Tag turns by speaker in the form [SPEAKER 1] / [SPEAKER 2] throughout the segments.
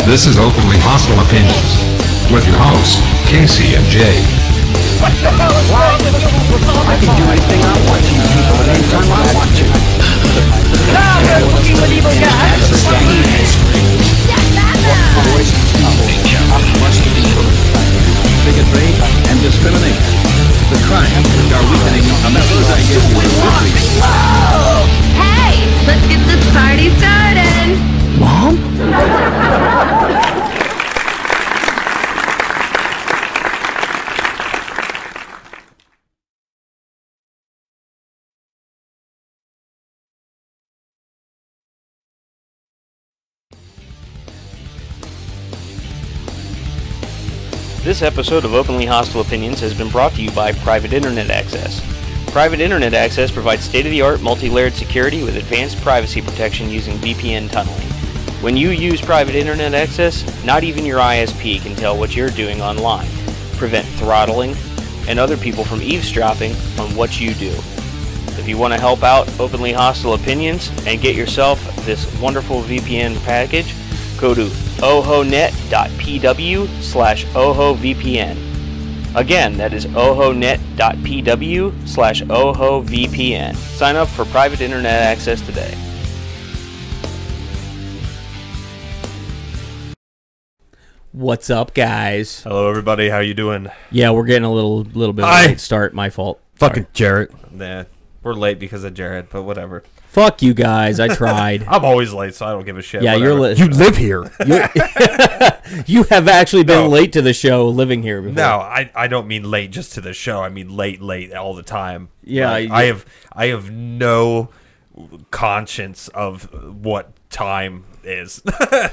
[SPEAKER 1] This is Openly Hostile Opinions, with your hosts, Casey and Jay.
[SPEAKER 2] What the hell is wrong with you? I can do anything I want to people at any time I want to. Now we're cooking with evil guys. Bigotry and discrimination. The crimes which are weakening America's ideas of liberty.
[SPEAKER 3] Hey, let's get this party started.
[SPEAKER 2] Mom?
[SPEAKER 4] This episode of Openly Hostile Opinions has been brought to you by Private Internet Access. Private Internet Access provides state-of-the-art multi-layered security with advanced privacy protection using VPN tunneling. When you use Private Internet Access, not even your ISP can tell what you're doing online, prevent throttling, and other people from eavesdropping on what you do. If you want to help out Openly Hostile Opinions and get yourself this wonderful VPN package, go to ohonet.pw/ohovpn. Again, that is ohonet.pw/ohovpn. Sign up for private internet access today.
[SPEAKER 5] What's up, guys?
[SPEAKER 6] Hello, everybody. How you doing?
[SPEAKER 5] Yeah, we're getting a little bit of a late start. My fault.
[SPEAKER 6] Fucking Jarrett. Nah, we're late because of Jarrett, but whatever.
[SPEAKER 5] Fuck you guys. I tried.
[SPEAKER 6] I'm always late, so I don't give a shit.
[SPEAKER 5] Yeah,
[SPEAKER 6] whatever.
[SPEAKER 5] you're late.
[SPEAKER 6] You live here.
[SPEAKER 5] You have actually been late to the show living here before.
[SPEAKER 6] No, I don't mean late just to the show. I mean late all the time.
[SPEAKER 5] Yeah,
[SPEAKER 6] like, I have no conscience of what time is.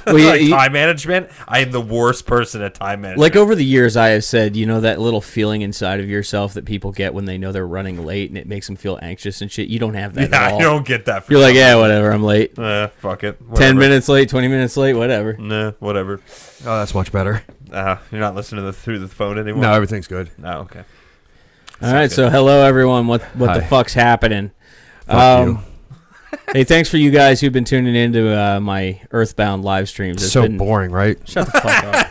[SPEAKER 5] Well,
[SPEAKER 6] time management. I am the worst person at time management.
[SPEAKER 5] Like over the years, I have said, you know, that little feeling inside of yourself that people get when they know they're running late and it makes them feel anxious and shit. You don't have that at all.
[SPEAKER 6] I don't get that.
[SPEAKER 5] You're like, yeah, whatever. I'm late.
[SPEAKER 6] Fuck it. Whatever.
[SPEAKER 5] 10 minutes late, 20 minutes late, whatever.
[SPEAKER 6] Nah, whatever.
[SPEAKER 7] Oh, that's much better.
[SPEAKER 6] You're not listening through the phone anymore?
[SPEAKER 7] No, everything's good.
[SPEAKER 6] Oh, okay.
[SPEAKER 5] All right, so hello, everyone. What the fuck's happening?
[SPEAKER 7] Fuck you.
[SPEAKER 5] Hey, thanks for you guys who've been tuning into my Earthbound live streams. It's
[SPEAKER 7] so
[SPEAKER 5] been
[SPEAKER 7] boring, right?
[SPEAKER 5] Shut the fuck up.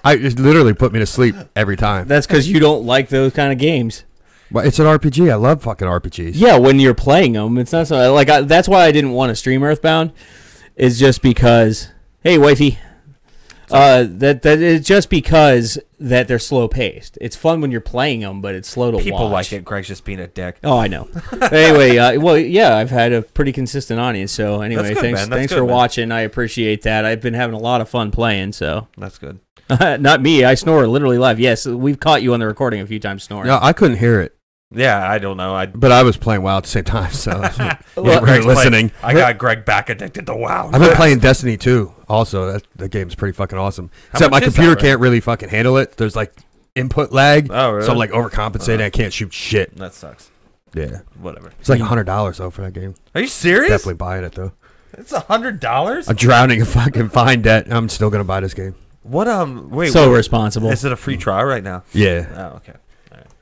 [SPEAKER 7] It literally put me to sleep every time.
[SPEAKER 5] That's because you don't like those kind of games.
[SPEAKER 7] Well, it's an RPG. I love fucking RPGs.
[SPEAKER 5] Yeah, when you're playing them, it's not so like that's why I didn't want to stream Earthbound. Is just because, hey, wifey, that it's just because that they're slow paced. It's fun when you're playing them, but it's slow to watch.
[SPEAKER 6] People like it. Greg's just being a dick.
[SPEAKER 5] Oh, I know. Anyway, well, yeah, I've had a pretty consistent audience. So anyway,
[SPEAKER 6] good,
[SPEAKER 5] thanks for watching. I appreciate that. I've been having a lot of fun playing. So
[SPEAKER 6] that's good.
[SPEAKER 5] Not me. I snore literally live. Yes, we've caught you on the recording a few times snoring.
[SPEAKER 7] No, I couldn't hear it.
[SPEAKER 6] Yeah, I don't know.
[SPEAKER 7] But I was playing WoW at the same time, so
[SPEAKER 6] well,
[SPEAKER 7] Greg's listening.
[SPEAKER 6] I got Greg back addicted to WoW.
[SPEAKER 7] I've been playing Destiny 2 also. That game's pretty fucking awesome. Except my computer can't really fucking handle it. There's like input lag.
[SPEAKER 6] Oh, really?
[SPEAKER 7] So I'm like overcompensating. I can't shoot shit.
[SPEAKER 6] That sucks.
[SPEAKER 7] Yeah.
[SPEAKER 6] Whatever.
[SPEAKER 7] It's like $100 though for that game.
[SPEAKER 6] Are you serious?
[SPEAKER 7] Definitely buying it though.
[SPEAKER 6] It's $100?
[SPEAKER 7] I'm drowning in fucking fine debt. I'm still going to buy this game.
[SPEAKER 6] What, wait.
[SPEAKER 5] So responsible.
[SPEAKER 6] Is it a free trial right now?
[SPEAKER 7] Yeah.
[SPEAKER 6] Oh, okay.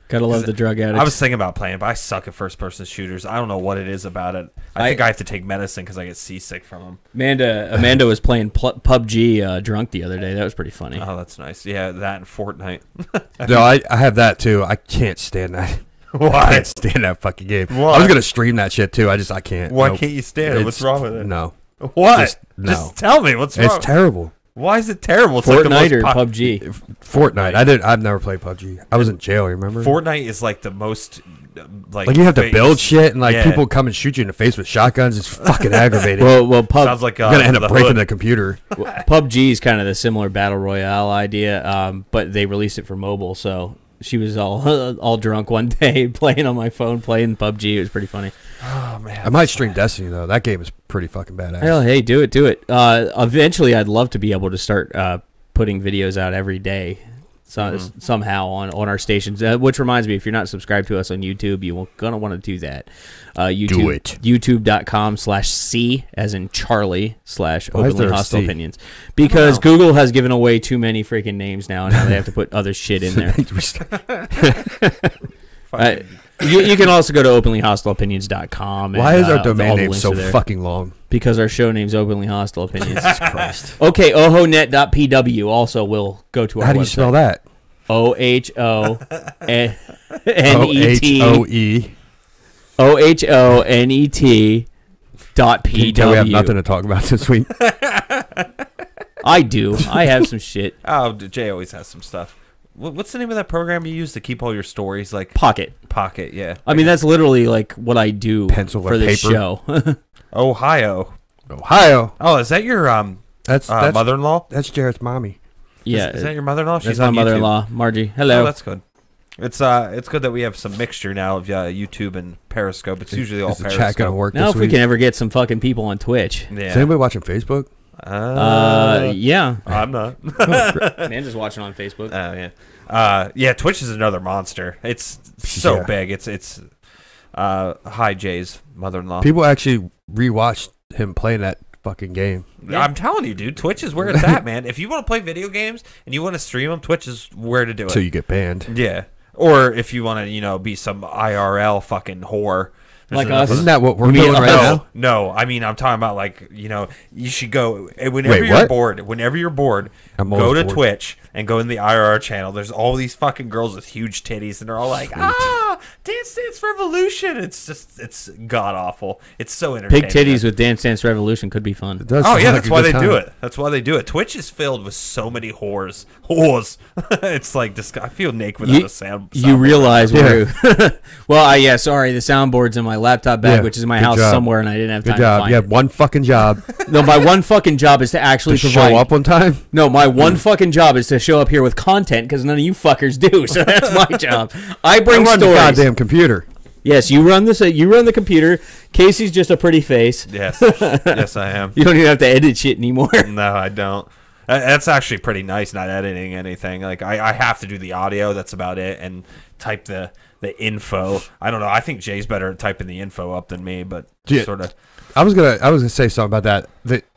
[SPEAKER 5] Gotta love the drug addicts.
[SPEAKER 6] I was thinking about playing, but I suck at first-person shooters. I don't know what it is about it. I think I have to take medicine because I get seasick from them.
[SPEAKER 5] Amanda was playing PUBG drunk the other day. That was pretty funny.
[SPEAKER 6] Oh, that's nice. Yeah, that and Fortnite.
[SPEAKER 7] No, I have that too. I can't stand that.
[SPEAKER 6] Why?
[SPEAKER 7] I can't stand that fucking game.
[SPEAKER 6] Why?
[SPEAKER 7] I was gonna stream that shit too. I can't.
[SPEAKER 6] Why can't you stand it? What's wrong with it?
[SPEAKER 7] No.
[SPEAKER 6] What?
[SPEAKER 7] No.
[SPEAKER 6] Just tell me what's wrong.
[SPEAKER 7] It's terrible.
[SPEAKER 6] Why is it terrible? It's
[SPEAKER 5] Fortnite
[SPEAKER 6] like
[SPEAKER 5] or PUBG?
[SPEAKER 7] Fortnite. I've never played PUBG. I was in jail. Remember?
[SPEAKER 6] Fortnite is like the most
[SPEAKER 7] like you have to build shit and like people come and shoot you in the face with shotguns. It's fucking aggravating.
[SPEAKER 5] well,
[SPEAKER 6] sounds like
[SPEAKER 7] you're gonna end up breaking the computer.
[SPEAKER 5] PUBG is kind of the similar battle royale idea, but they released it for mobile. So she was all drunk one day playing on my phone, playing PUBG. It was pretty funny.
[SPEAKER 6] Oh man,
[SPEAKER 7] I might stream Destiny though. That game is pretty fucking badass.
[SPEAKER 5] Hell, hey, do it. Eventually, I'd love to be able to start putting videos out every day, somehow on our stations. Which reminds me, if you're not subscribed to us on YouTube, you're gonna want to do that. YouTube,
[SPEAKER 7] do it.
[SPEAKER 5] YouTube.com/C as in Charlie /Openly Hostile Opinions, because
[SPEAKER 6] Wow.
[SPEAKER 5] Google has given away too many freaking names now, and now they have to put other shit in there. You can also go to openlyhostileopinions.com.
[SPEAKER 7] Why is our
[SPEAKER 5] all
[SPEAKER 7] domain
[SPEAKER 5] the
[SPEAKER 7] name
[SPEAKER 5] links
[SPEAKER 7] so
[SPEAKER 5] are there.
[SPEAKER 7] fucking long?
[SPEAKER 5] Because our show name's Openly Hostile Opinions.
[SPEAKER 7] Jesus Christ.
[SPEAKER 5] Okay, ohonet.pw also will go to our website.
[SPEAKER 7] How do you spell that?
[SPEAKER 5] OHONET.
[SPEAKER 7] OHOE.
[SPEAKER 5] OHONET.pw.
[SPEAKER 7] We have nothing to talk about this week.
[SPEAKER 5] I do. I have some shit.
[SPEAKER 6] Oh, Jay always has some stuff. What's the name of that program you use to keep all your stories? Like
[SPEAKER 5] Pocket,
[SPEAKER 6] yeah.
[SPEAKER 5] I mean, that's literally like what I do
[SPEAKER 7] Pencil
[SPEAKER 5] for
[SPEAKER 7] or
[SPEAKER 5] this
[SPEAKER 7] paper.
[SPEAKER 5] show.
[SPEAKER 6] Ohio.
[SPEAKER 7] Oh,
[SPEAKER 6] is that your
[SPEAKER 7] that's
[SPEAKER 6] mother-in-law?
[SPEAKER 7] That's Jared's mommy.
[SPEAKER 5] Yeah.
[SPEAKER 6] Is that your mother-in-law?
[SPEAKER 5] That's my mother-in-law, Margie. Hello.
[SPEAKER 6] Oh, that's good. It's good that we have some mixture now of YouTube and Periscope. It's usually all
[SPEAKER 7] Is the
[SPEAKER 6] Periscope.
[SPEAKER 7] chat gonna work
[SPEAKER 5] Now,
[SPEAKER 7] this
[SPEAKER 5] if
[SPEAKER 7] week?
[SPEAKER 5] we can ever get some fucking people on Twitch.
[SPEAKER 6] Yeah.
[SPEAKER 7] Is anybody watching Facebook?
[SPEAKER 5] Yeah.
[SPEAKER 6] I'm not.
[SPEAKER 5] Man, just watching on Facebook.
[SPEAKER 6] Yeah. Twitch is another monster. It's so big. It's hi Jay's mother-in-law.
[SPEAKER 7] People actually rewatched him playing that fucking game.
[SPEAKER 6] Yeah. I'm telling you, dude. Twitch is where it's at, man. If you want to play video games and you want to stream them, Twitch is where to do it.
[SPEAKER 7] So you get banned.
[SPEAKER 6] Yeah. Or if you want to, be some IRL fucking whore.
[SPEAKER 5] Like us.
[SPEAKER 7] Isn't that what we're doing right now?
[SPEAKER 6] No, I mean, I'm talking about you should go whenever you're bored. Whenever you're bored, go to Twitch and go in the IRR channel. There's all these fucking girls with huge titties, and they're all like, Dance Dance Revolution. It's god awful. It's so entertaining.
[SPEAKER 5] Big titties with Dance Dance Revolution could be fun.
[SPEAKER 6] Oh yeah, that's why they do it. That's why they do it. Twitch is filled with so many whores. It's like I feel naked without a sound.
[SPEAKER 5] You realize we're well, sorry, the soundboard's in my laptop bag, which is in my house somewhere, and I didn't have time to find
[SPEAKER 7] You have one fucking job.
[SPEAKER 5] No, my one fucking job is to actually provide.
[SPEAKER 7] Show up on time?
[SPEAKER 5] No, my one fucking job is to show up here with content because none of you fuckers do. So that's my job. I bring
[SPEAKER 7] run
[SPEAKER 5] stories.
[SPEAKER 7] the goddamn computer.
[SPEAKER 5] Yes, you run this. You run the computer. Casey's just a pretty face.
[SPEAKER 6] Yes, yes, I am.
[SPEAKER 5] You don't even have to edit shit anymore.
[SPEAKER 6] No, I don't. That's actually pretty nice, not editing anything. Like I have to do the audio. That's about it, and type the info. I don't know. I think Jay's better at typing the info up than me, but sort of.
[SPEAKER 7] I was gonna say something about that.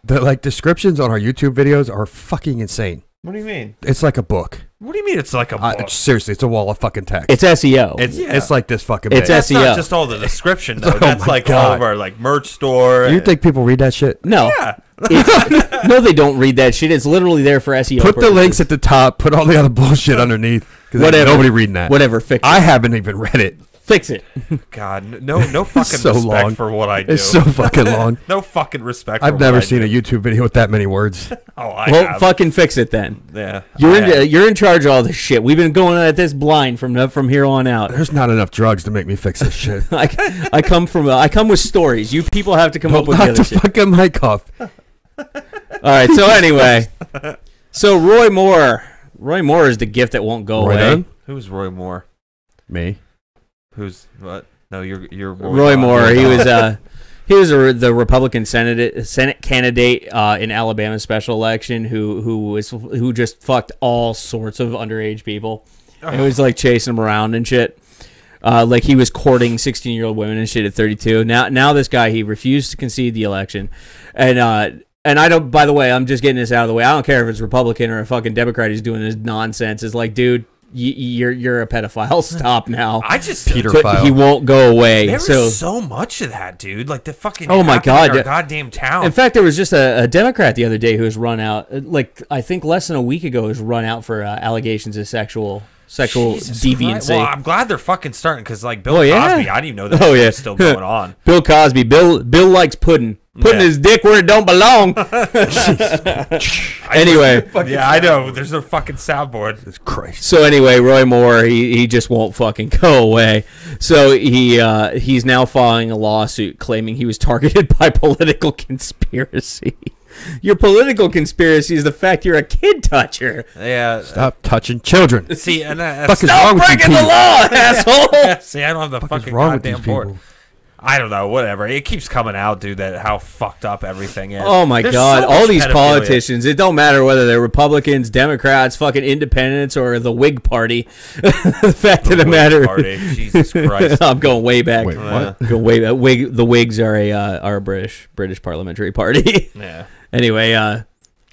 [SPEAKER 7] The descriptions on our YouTube videos are fucking insane.
[SPEAKER 6] What do you mean?
[SPEAKER 7] It's like a book.
[SPEAKER 6] What do you mean it's like a book?
[SPEAKER 7] Seriously, it's a wall of fucking text.
[SPEAKER 5] It's SEO.
[SPEAKER 7] It's like this fucking.
[SPEAKER 5] It's
[SPEAKER 7] big.
[SPEAKER 5] SEO.
[SPEAKER 6] That's not just all the description though. That's like all of our merch store.
[SPEAKER 7] You think people read that shit?
[SPEAKER 5] No.
[SPEAKER 6] Yeah.
[SPEAKER 5] No, they don't read that shit. It's literally there for SEO.
[SPEAKER 7] Put the links at the top. Put all the other bullshit underneath.
[SPEAKER 5] Whatever.
[SPEAKER 7] Nobody reading that.
[SPEAKER 5] Whatever. Fix it.
[SPEAKER 7] I haven't even read it.
[SPEAKER 5] Fix it.
[SPEAKER 6] God, no fucking
[SPEAKER 7] so
[SPEAKER 6] respect
[SPEAKER 7] long.
[SPEAKER 6] for what I do.
[SPEAKER 7] It's so fucking long.
[SPEAKER 6] No fucking respect.
[SPEAKER 7] I've never seen a YouTube video with that many words.
[SPEAKER 6] I
[SPEAKER 5] well,
[SPEAKER 6] have.
[SPEAKER 5] fucking fix it then.
[SPEAKER 6] Yeah,
[SPEAKER 5] you're in charge of all this shit. We've been going at this blind from here on out.
[SPEAKER 7] There's not enough drugs to make me fix this shit.
[SPEAKER 5] I come with stories. You people have to come up with the
[SPEAKER 7] Knock
[SPEAKER 5] other
[SPEAKER 7] the
[SPEAKER 5] shit.
[SPEAKER 7] fucking mic off.
[SPEAKER 5] All right. So anyway, Roy Moore is the gift that won't go away.
[SPEAKER 7] Done?
[SPEAKER 6] Who's Roy Moore?
[SPEAKER 7] Me.
[SPEAKER 6] Who's what? No, you're
[SPEAKER 5] Roy Moore. He was the Republican Senate candidate in Alabama's special election who just fucked all sorts of underage people. It was like chasing them around and shit. Like he was courting 16-year-old women and shit at 32. Now this guy, he refused to concede the election, and I don't. By the way, I'm just getting this out of the way. I don't care if it's Republican or a fucking Democrat who's doing this nonsense. It's like, dude, you're a pedophile. Stop now.
[SPEAKER 7] Pedophile.
[SPEAKER 5] He won't go away.
[SPEAKER 6] There was so much of that, dude. Like the fucking.
[SPEAKER 5] Oh my god,
[SPEAKER 6] in our goddamn town.
[SPEAKER 5] In fact, there was just a Democrat the other day who was run out. Like I think less than a week ago, was run out for allegations of sexual
[SPEAKER 6] Jesus
[SPEAKER 5] deviancy.
[SPEAKER 6] Christ. Well, I'm glad they're fucking starting because like Bill Cosby, I didn't even know that was still going on.
[SPEAKER 5] Bill Cosby. Bill likes pudding. Putting his dick where it don't belong. Anyway.
[SPEAKER 6] Yeah, I know. There's no fucking soundboard.
[SPEAKER 7] It's crazy.
[SPEAKER 5] So anyway, Roy Moore, he just won't fucking go away. So he's now filing a lawsuit claiming he was targeted by political conspiracy. Your political conspiracy is the fact you're a kid toucher.
[SPEAKER 6] Yeah.
[SPEAKER 7] Stop touching children.
[SPEAKER 6] See, and
[SPEAKER 5] stop breaking the law, asshole.
[SPEAKER 6] See, I don't have the fucking
[SPEAKER 7] wrong with
[SPEAKER 6] goddamn
[SPEAKER 7] these
[SPEAKER 6] board.
[SPEAKER 7] people?
[SPEAKER 6] I don't know, whatever. It keeps coming out, dude, that how fucked up everything is.
[SPEAKER 5] Oh my
[SPEAKER 6] There's
[SPEAKER 5] god,
[SPEAKER 6] so
[SPEAKER 5] all
[SPEAKER 6] much
[SPEAKER 5] these
[SPEAKER 6] pedophilia.
[SPEAKER 5] politicians, it don't matter whether they're Republicans, Democrats, fucking independents, or the Whig Party. The fact of the matter,
[SPEAKER 6] Party. Jesus Christ.
[SPEAKER 5] I'm going way back.
[SPEAKER 7] Wait, what?
[SPEAKER 5] I'm going way back. The Whigs are a British parliamentary party.
[SPEAKER 6] Yeah.
[SPEAKER 5] Anyway,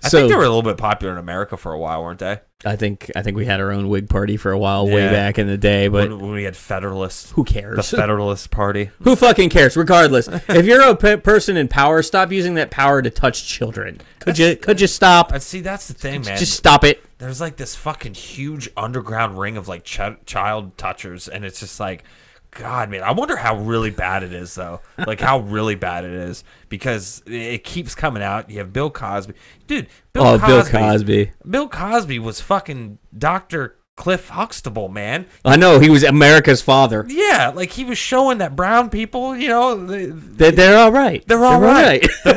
[SPEAKER 6] I think they were a little bit popular in America for a while, weren't they?
[SPEAKER 5] I think we had our own wig party for a while, way back in the day. But
[SPEAKER 6] when we had Federalists,
[SPEAKER 5] who cares?
[SPEAKER 6] The Federalist Party.
[SPEAKER 5] Who fucking cares? Regardless, if you're a person in power, stop using that power to touch children. Could you stop?
[SPEAKER 6] See, that's the thing, man.
[SPEAKER 5] Just stop it.
[SPEAKER 6] There's like this fucking huge underground ring of like child touchers, and it's just like, God, man, I wonder how really bad it is, though. Like, how really bad it is. Because it keeps coming out. You have Bill Cosby. Dude, Bill Cosby. Bill Cosby was fucking Dr. Cliff Huxtable, man.
[SPEAKER 5] I know, he was America's father.
[SPEAKER 6] Yeah, like, he was showing that brown people, you know...
[SPEAKER 5] They're all right.
[SPEAKER 6] They're all right. They're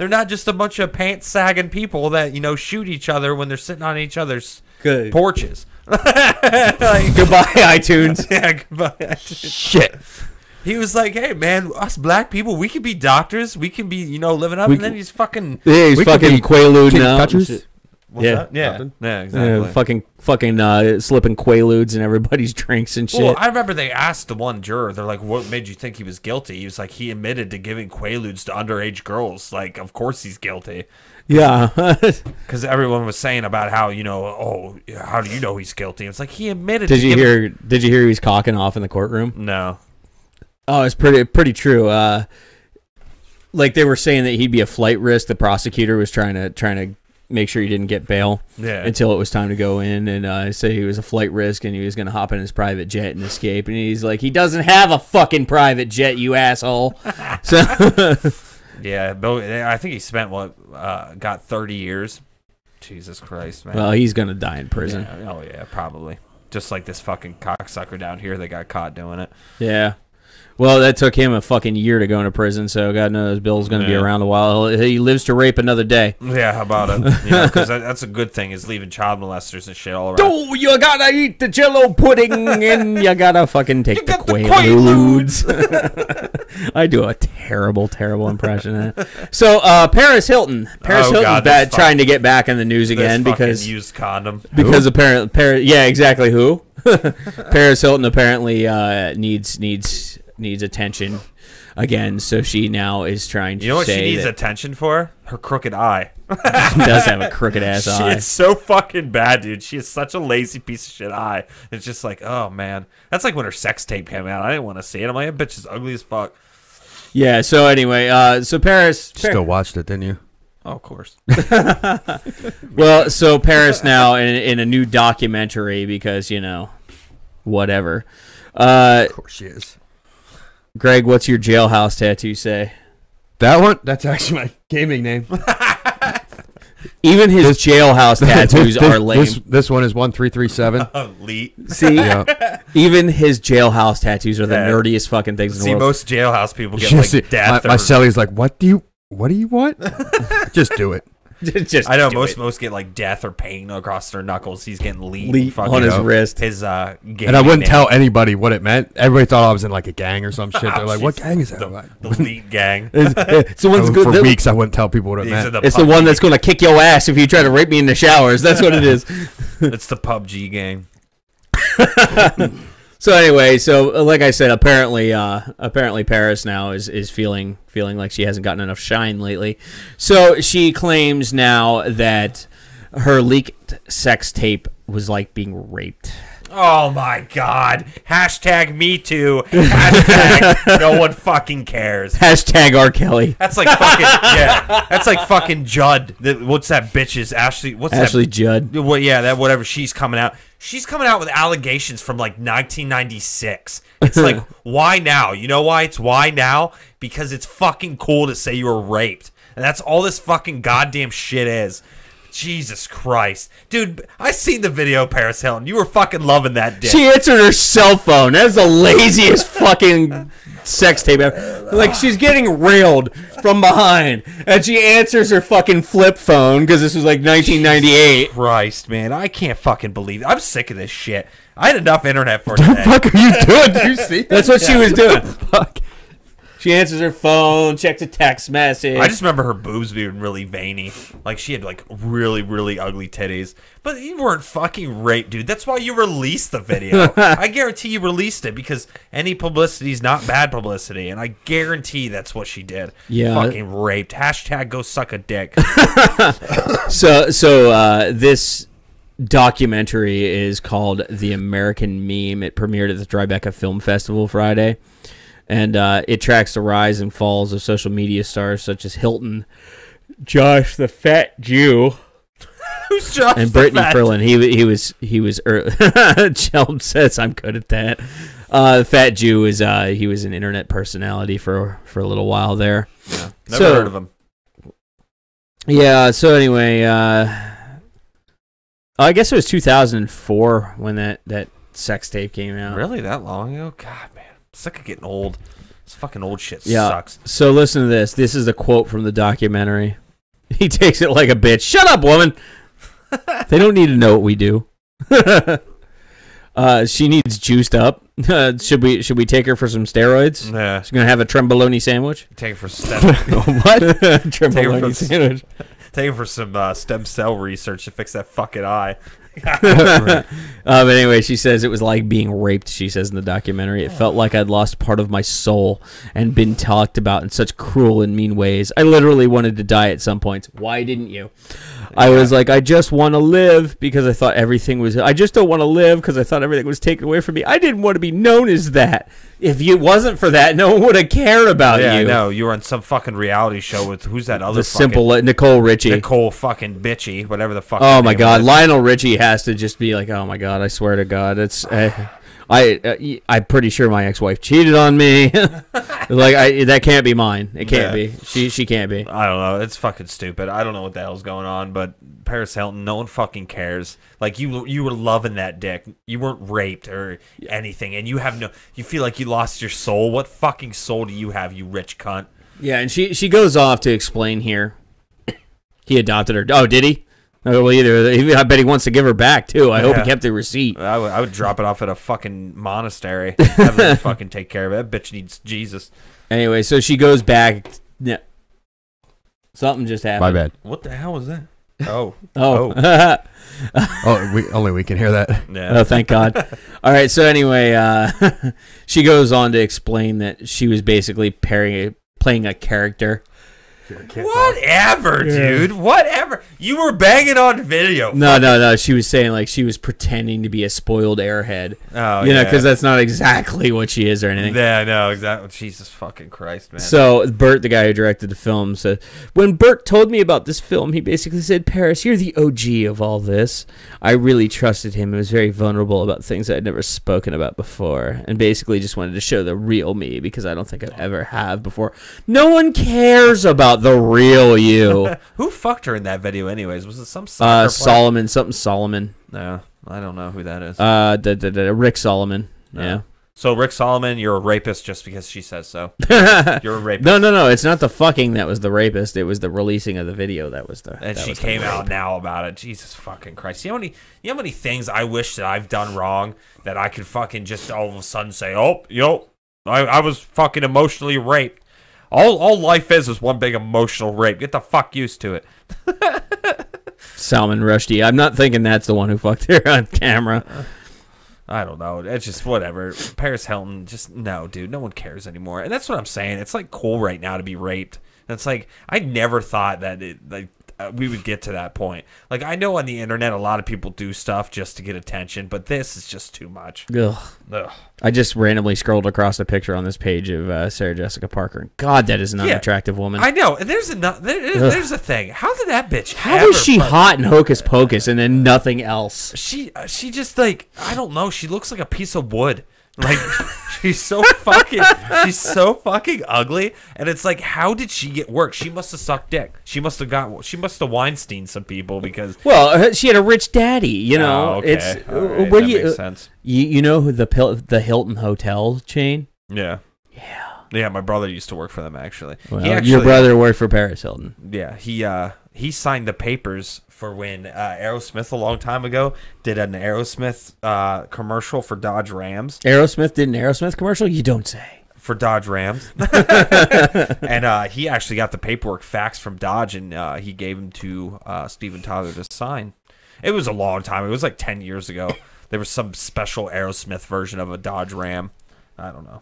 [SPEAKER 6] not just a bunch of pants-sagging people that, you know, shoot each other when they're sitting on each other's porches.
[SPEAKER 5] Like, goodbye, iTunes.
[SPEAKER 6] Yeah, goodbye, iTunes.
[SPEAKER 5] Shit.
[SPEAKER 6] He was like, "Hey, man, us black people, we can be doctors. We can be, you know, living up." And then he's fucking...
[SPEAKER 5] Yeah, he's fucking Quaalude now.
[SPEAKER 6] What's that? Yeah, exactly.
[SPEAKER 5] Fucking slipping Quaaludes in everybody's drinks and shit.
[SPEAKER 6] Well, I remember they asked the one juror, they're like, "What made you think he was guilty?" He was like, "He admitted to giving Quaaludes to underage girls. Like, of course he's guilty."
[SPEAKER 5] Yeah.
[SPEAKER 6] Because everyone was saying about how, you know, oh, how do you know he's guilty? It's like, he admitted
[SPEAKER 5] Did you hear he was cocking off in the courtroom?
[SPEAKER 6] No.
[SPEAKER 5] Oh, it's pretty true. Like, they were saying that he'd be a flight risk. The prosecutor was trying to make sure he didn't get bail until it was time to go in, and say he was a flight risk and he was going to hop in his private jet and escape. And he's like, he doesn't have a fucking private jet, you asshole. So...
[SPEAKER 6] Yeah, Bill, I think he spent, got 30 years. Jesus Christ, man.
[SPEAKER 5] Well, he's going to die in prison.
[SPEAKER 6] Yeah, oh, yeah, probably. Just like this fucking cocksucker down here that got caught doing it.
[SPEAKER 5] Yeah. Well, that took him a fucking year to go into prison, so God knows Bill's going to be around a while. He lives to rape another day.
[SPEAKER 6] Yeah, how about it? Because that's a good thing, is leaving child molesters and shit all around.
[SPEAKER 5] Oh, you gotta eat the Jello pudding, and you gotta fucking take the Quaaludes. I do a terrible, terrible impression of that. So, Paris Hilton's trying to get back in the news again because
[SPEAKER 6] used condom.
[SPEAKER 5] Because apparently, yeah, exactly. Who? Paris Hilton apparently needs attention again, so she now is trying to.
[SPEAKER 6] You know what she needs attention for? Her crooked eye.
[SPEAKER 5] She does have a crooked ass eye.
[SPEAKER 6] It's so fucking bad, dude. She has such a lazy piece of shit eye. It's just like, oh man, that's like when her sex tape came out. I didn't want to see it. I'm like, that bitch is ugly as fuck.
[SPEAKER 5] Yeah. So anyway, so Paris
[SPEAKER 7] still watched it, didn't you?
[SPEAKER 6] Oh, of course.
[SPEAKER 5] Well, so Paris now in a new documentary because, you know, whatever.
[SPEAKER 7] Of course she is.
[SPEAKER 5] Greg, what's your jailhouse tattoo say?
[SPEAKER 7] That one? That's actually my gaming name.
[SPEAKER 5] Even his jailhouse tattoos are lame.
[SPEAKER 7] This one is 1337.
[SPEAKER 6] Elite.
[SPEAKER 5] See, even his jailhouse tattoos are the nerdiest fucking things in the world.
[SPEAKER 6] Most jailhouse people get like death.
[SPEAKER 7] My celly's like, what do you want? Just do it.
[SPEAKER 6] I know most get like death or pain across their knuckles. He's getting lead
[SPEAKER 5] on his wrist.
[SPEAKER 6] His
[SPEAKER 7] and I wouldn't tell anybody what it meant. Everybody thought I was in like a gang or some shit. They're like, "What gang is that?"
[SPEAKER 6] The lead gang.
[SPEAKER 5] It's the one's good
[SPEAKER 7] for weeks. I wouldn't tell people what it meant.
[SPEAKER 5] It's the one that's going to kick your ass if you try to rape me in the showers. That's what it is.
[SPEAKER 6] It's the PUBG gang.
[SPEAKER 5] So anyway, like I said, apparently Paris now is feeling like she hasn't gotten enough shine lately. So she claims now that her leaked sex tape was like being raped.
[SPEAKER 6] Oh my God! Hashtag me too. Hashtag no one fucking cares.
[SPEAKER 5] Hashtag R. Kelly.
[SPEAKER 6] That's like fucking That's like fucking Judd. What's that bitch's Ashley? What's
[SPEAKER 5] Ashley Judd?
[SPEAKER 6] Well, yeah, that whatever. She's coming out. She's coming out with allegations from like 1996. It's like, why now? You know why it's why now? Because it's fucking cool to say you were raped, and that's all this fucking goddamn shit is. Jesus Christ. Dude, I seen the video, Paris Hilton. You were fucking loving that dick.
[SPEAKER 5] She answered her cell phone. That's the laziest fucking sex tape ever. Like, she's getting railed from behind, and she answers her fucking flip phone, because this was like 1998.
[SPEAKER 6] Jesus Christ, man. I can't fucking believe it. I'm sick of this shit. I had enough internet for today.
[SPEAKER 7] What the fuck are you doing? Do you see?
[SPEAKER 5] That's what she was doing.
[SPEAKER 7] Fuck.
[SPEAKER 5] She answers her phone, checks a text message.
[SPEAKER 6] I just remember her boobs being really veiny. Like, she had, like, really, really ugly titties. But you weren't fucking raped, dude. That's why you released the video. I guarantee you released it because any publicity is not bad publicity. And I guarantee that's what she did.
[SPEAKER 5] Yeah.
[SPEAKER 6] Fucking raped. Hashtag go suck a dick.
[SPEAKER 5] So this documentary is called The American Meme. It premiered at the Tribeca Film Festival Friday. And it tracks the rise and falls of social media stars such as Hilton, Josh the Fat Jew,
[SPEAKER 6] Who's Josh
[SPEAKER 5] and
[SPEAKER 6] the
[SPEAKER 5] Brittany
[SPEAKER 6] Fat
[SPEAKER 5] Ferlin. He was Chelm says I'm good at that. Fat Jew is he was an internet personality for a little while there.
[SPEAKER 6] Yeah, never heard of him.
[SPEAKER 5] Yeah. So anyway, I guess it was 2004 when that sex tape came out.
[SPEAKER 6] Really, that long ago? God, man. Sick of getting old. This fucking old shit
[SPEAKER 5] Yeah.
[SPEAKER 6] sucks.
[SPEAKER 5] So listen to this. This is a quote from the documentary. He takes it like a bitch. Shut up, woman. They don't need to know what we do. She needs juiced up. Should we take her for some steroids?
[SPEAKER 6] Yeah.
[SPEAKER 5] She's gonna have a tremboloni sandwich.
[SPEAKER 6] Take it for stem.
[SPEAKER 5] What? Tremboloni sandwich.
[SPEAKER 6] Take it for some stem cell research to fix that fucking eye.
[SPEAKER 5] But anyway, she says it was like being raped. She says in the documentary, it felt like I'd lost part of my soul and been talked about in such cruel and mean ways. I literally wanted to die at some points. Why didn't you? I was like, I just want to live because I thought everything was. I just don't want to live because I thought everything was taken away from me. I didn't want to be known as that. If it wasn't for that, no one would have cared about you.
[SPEAKER 6] Yeah, no, you were on some fucking reality show with who's that other
[SPEAKER 5] the simple Nicole Richie.
[SPEAKER 6] Nicole fucking bitchy, whatever the fuck.
[SPEAKER 5] Oh my God, Lionel Richie has to just be like, oh my God, I swear to God, it's. I'm pretty sure my ex-wife cheated on me. That can't be mine. It can't be. She can't be.
[SPEAKER 6] I don't know. It's fucking stupid. I don't know what the hell's going on, but Paris Hilton, no one fucking cares. Like you were loving that dick. You weren't raped or anything, and you feel like you lost your soul. What fucking soul do you have, you rich cunt?
[SPEAKER 5] Yeah, and she goes off to explain here. He adopted her. Oh, did he? Oh, well, I bet he wants to give her back too. I hope he kept the receipt.
[SPEAKER 6] I would drop it off at a fucking monastery. Have them fucking take care of it. That bitch needs Jesus.
[SPEAKER 5] Anyway, so she goes back. Yeah. Something just happened.
[SPEAKER 7] My bad.
[SPEAKER 6] What the hell was that? Oh.
[SPEAKER 7] Only we can hear that.
[SPEAKER 6] Yeah.
[SPEAKER 5] Oh, thank God. All right, so anyway, she goes on to explain that she was basically playing a character.
[SPEAKER 6] Whatever, dude. Whatever. You were banging on video.
[SPEAKER 5] No. She was saying like she was pretending to be a spoiled airhead.
[SPEAKER 6] Oh,
[SPEAKER 5] you know, because that's not exactly what she is or anything.
[SPEAKER 6] Yeah, no, exactly. Jesus fucking Christ, man.
[SPEAKER 5] So Bert, the guy who directed the film, said, when Bert told me about this film, he basically said, Paris, you're the OG of all this. I really trusted him. He was very vulnerable about things I'd never spoken about before, and basically just wanted to show the real me because I don't think I ever have before. No one cares about the real you.
[SPEAKER 6] Who fucked her in that video anyways? Was it some soccer
[SPEAKER 5] player? Solomon.
[SPEAKER 6] No, I don't know who that is.
[SPEAKER 5] Rick Solomon.
[SPEAKER 6] No.
[SPEAKER 5] Yeah.
[SPEAKER 6] So Rick Solomon, you're a rapist just because she says so. You're a rapist.
[SPEAKER 5] No. It's not the fucking that was the rapist. It was the releasing of the video that was the.
[SPEAKER 6] And she came out now about it. Jesus fucking Christ! You know how many things I wish that I've done wrong that I could fucking just all of a sudden say, oh, I was fucking emotionally raped. All life is one big emotional rape. Get the fuck used to it.
[SPEAKER 5] Salman Rushdie. I'm not thinking that's the one who fucked her on camera.
[SPEAKER 6] I don't know. It's just whatever. Paris Hilton, just no, dude. No one cares anymore. And that's what I'm saying. It's like cool right now to be raped. It's like I never thought that we would get to that point. Like I know on the internet a lot of people do stuff just to get attention, but this is just too much.
[SPEAKER 5] Ugh. I just randomly scrolled across a picture on this page of Sarah Jessica Parker. God, that is not an attractive woman.
[SPEAKER 6] I know. And there's a thing. How did that bitch?
[SPEAKER 5] How is she hot in Hocus Pocus and then nothing else?
[SPEAKER 6] She just like I don't know. She looks like a piece of wood. Like she's so fucking ugly, and it's like, how did she get work? She must have sucked dick. She must have Weinstein some people because
[SPEAKER 5] she had a rich daddy. You know,
[SPEAKER 6] okay.
[SPEAKER 5] It's
[SPEAKER 6] right.
[SPEAKER 5] what
[SPEAKER 6] that
[SPEAKER 5] do you
[SPEAKER 6] makes sense.
[SPEAKER 5] You know who the Hilton hotel chain?
[SPEAKER 6] Yeah. My brother used to work for them actually.
[SPEAKER 5] Well, your brother worked for Paris Hilton.
[SPEAKER 6] Yeah, he signed the papers for when Aerosmith a long time ago did an Aerosmith commercial for Dodge Rams.
[SPEAKER 5] Aerosmith did an Aerosmith commercial? You don't say.
[SPEAKER 6] for Dodge Rams. And he actually got the paperwork faxed from Dodge, and he gave them to Steven Tyler to sign. It was a long time. It was like 10 years ago. There was some special Aerosmith version of a Dodge Ram. I don't know.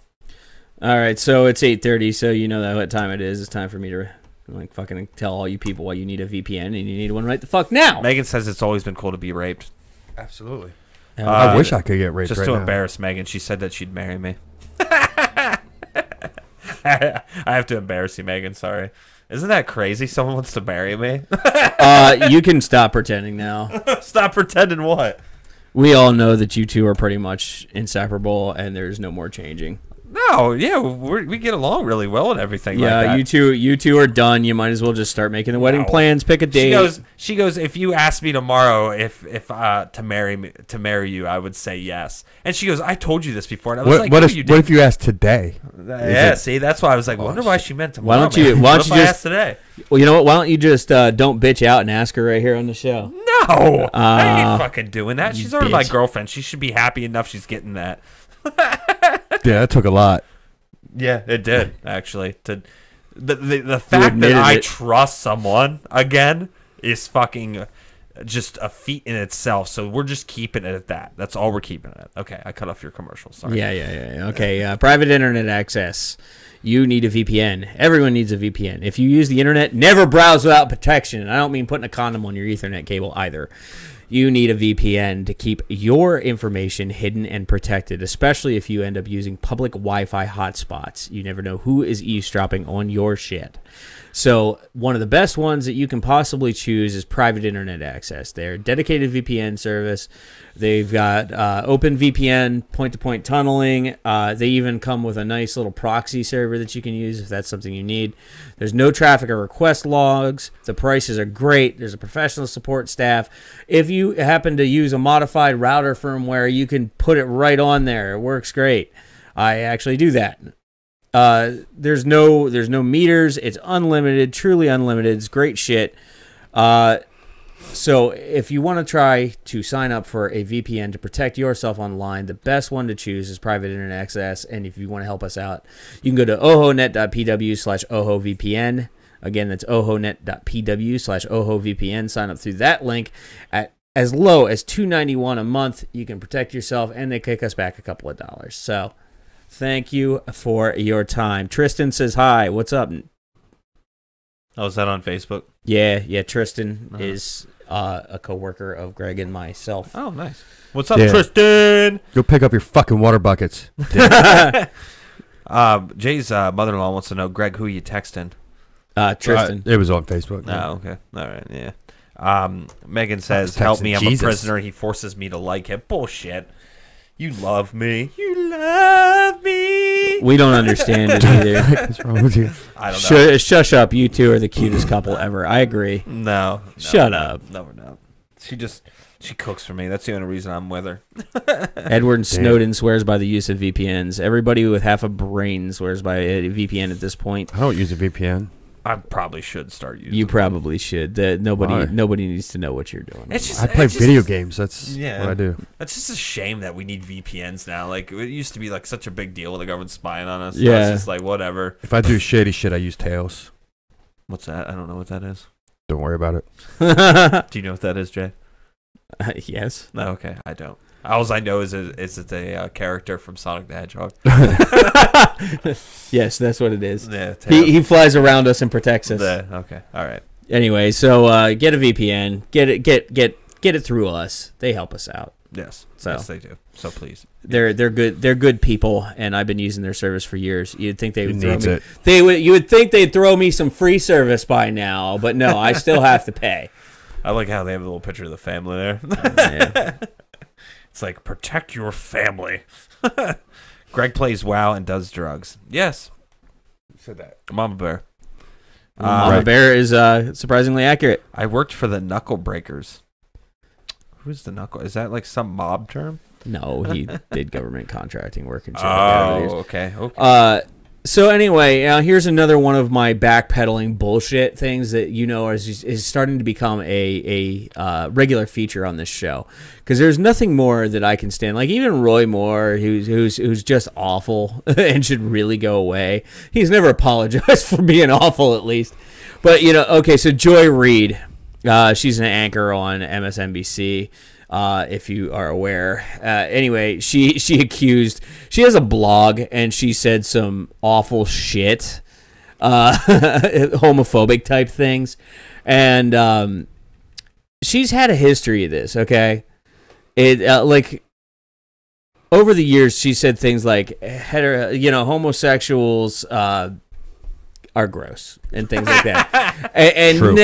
[SPEAKER 5] All right, so it's 8:30, so you know that what time it is. It's time for me to like fucking tell all you people why you need a VPN and you need one right the fuck now.
[SPEAKER 6] Megan says it's always been cool to be raped.
[SPEAKER 7] Absolutely. I wish I could get raped
[SPEAKER 6] just
[SPEAKER 7] right
[SPEAKER 6] to
[SPEAKER 7] now.
[SPEAKER 6] embarrass Megan. She said that she'd marry me. I have to embarrass you, Megan. Sorry. Isn't that crazy? Someone wants to marry me.
[SPEAKER 5] You can stop pretending now.
[SPEAKER 6] Stop pretending what?
[SPEAKER 5] We all know that you two are pretty much inseparable, and there's no more changing.
[SPEAKER 6] No, yeah, we get along really well and everything.
[SPEAKER 5] Yeah,
[SPEAKER 6] like that.
[SPEAKER 5] you two are done. You might as well just start making the wedding plans. Pick a date.
[SPEAKER 6] She goes. If you asked me tomorrow if to marry you, I would say yes. And she goes, I told you this before. And I was
[SPEAKER 7] what if you asked today?
[SPEAKER 6] Yeah, see, that's why I was like, wonder why she meant tomorrow.
[SPEAKER 5] Why don't you
[SPEAKER 6] just ask today?
[SPEAKER 5] Well, you know what? Why don't you just don't bitch out and ask her right here on the show?
[SPEAKER 6] No, I ain't fucking doing that. She's already my
[SPEAKER 5] bitch.
[SPEAKER 6] girlfriend. She should be happy enough she's getting that.
[SPEAKER 7] Yeah, that took a lot.
[SPEAKER 6] Yeah, it did actually. The fact that I trust someone again is fucking just a feat in itself. So we're just keeping it at that. That's all we're keeping it at. Okay, I cut off your commercial. Sorry.
[SPEAKER 5] Yeah. Okay, private internet access. You need a VPN. Everyone needs a VPN. If you use the internet, never browse without protection. And I don't mean putting a condom on your Ethernet cable either. You need a VPN to keep your information hidden and protected, especially if you end up using public Wi-Fi hotspots. You never know who is eavesdropping on your shit. So one of the best ones that you can possibly choose is private internet access. They're a dedicated VPN service. They've got OpenVPN, point-to-point tunneling. They even come with a nice little proxy server that you can use if that's something you need. There's no traffic or request logs. The prices are great. There's a professional support staff. If you happen to use a modified router firmware, you can put it right on there. It works great. I actually do that. There's no meters. It's unlimited, truly unlimited. It's great shit. So if you want to try to sign up for a VPN to protect yourself online, the best one to choose is private internet access. And if you want to help us out, you can go to ohonet.pw/ohovpn. Again, that's ohonet.pw/ohovpn. Sign up through that link at as low as $2.91 a month. You can protect yourself, and they kick us back a couple of dollars. So thank you for your time. Tristan says hi. What's up?
[SPEAKER 6] Oh, is that on Facebook?
[SPEAKER 5] Yeah. Tristan is a coworker of Greg and myself.
[SPEAKER 6] Oh, nice. What's up, Tristan?
[SPEAKER 7] Go pick up your fucking water buckets.
[SPEAKER 6] Jay's mother-in-law wants to know, Greg, who you texting?
[SPEAKER 5] Tristan.
[SPEAKER 7] It was on Facebook.
[SPEAKER 6] Oh, okay. All right, yeah. Megan says, help me, I'm a prisoner. He forces me to like him. Bullshit. You love me. You love me.
[SPEAKER 5] We don't understand it either.
[SPEAKER 7] What's wrong with you?
[SPEAKER 6] I don't know.
[SPEAKER 5] Shush up. You two are the cutest couple ever. I agree.
[SPEAKER 6] No.
[SPEAKER 5] Shut up.
[SPEAKER 6] No, we're not. She cooks for me. That's the only reason I'm with her.
[SPEAKER 5] Edward Snowden swears by the use of VPNs. Everybody with half a brain swears by a VPN at this point.
[SPEAKER 7] I don't use a VPN.
[SPEAKER 6] I probably should start using
[SPEAKER 5] You
[SPEAKER 6] them.
[SPEAKER 5] probably should. Nobody needs to know what you're doing.
[SPEAKER 6] It's
[SPEAKER 7] I play video games. That's what I do.
[SPEAKER 6] It's just a shame that we need VPNs now. Like, it used to be like such a big deal when the government's spying on us.
[SPEAKER 5] Yeah.
[SPEAKER 6] Now it's just like, whatever.
[SPEAKER 7] If I do shady shit, I use Tails.
[SPEAKER 6] What's that? I don't know what that is.
[SPEAKER 7] Don't worry about it.
[SPEAKER 6] Do you know what that is, Jay?
[SPEAKER 5] Yes.
[SPEAKER 6] No, okay. I don't. All I know is it's a character from Sonic the Hedgehog.
[SPEAKER 5] Yes, that's what it is.
[SPEAKER 6] Yeah,
[SPEAKER 5] he flies around us and protects us.
[SPEAKER 6] Okay, all right.
[SPEAKER 5] Anyway, so get a VPN. Get it through us. They help us out.
[SPEAKER 6] Yes,
[SPEAKER 5] So.
[SPEAKER 6] yes, they do. So please,
[SPEAKER 5] They're good. They're good people, and I've been using their service for years. You'd think they would throw
[SPEAKER 7] needs
[SPEAKER 5] me.
[SPEAKER 7] it.
[SPEAKER 5] You would think they'd throw me some free service by now, but no, I still have to pay.
[SPEAKER 6] I like how they have a little picture of the family there.
[SPEAKER 5] Yeah.
[SPEAKER 6] It's like, protect your family. Greg plays WoW and does drugs. Yes.
[SPEAKER 7] Said that.
[SPEAKER 6] Mama Bear.
[SPEAKER 5] Mama Bear is surprisingly accurate.
[SPEAKER 6] I worked for the Knuckle Breakers. Who's the Knuckle? Is that like some mob term?
[SPEAKER 5] No, he did government contracting work and shit.
[SPEAKER 6] Oh, okay.
[SPEAKER 5] So anyway, here's another one of my backpedaling bullshit things that is starting to become a regular feature on this show, because there's nothing more that I can stand. Like even Roy Moore, who's just awful and should really go away. He's never apologized for being awful, at least. But okay, so Joy Reid, she's an anchor on MSNBC. If you are aware. Anyway, she has a blog, and she said some awful shit, homophobic type things, and she's had a history of this, okay? It like over the years, she said things like homosexuals are gross and things like that. and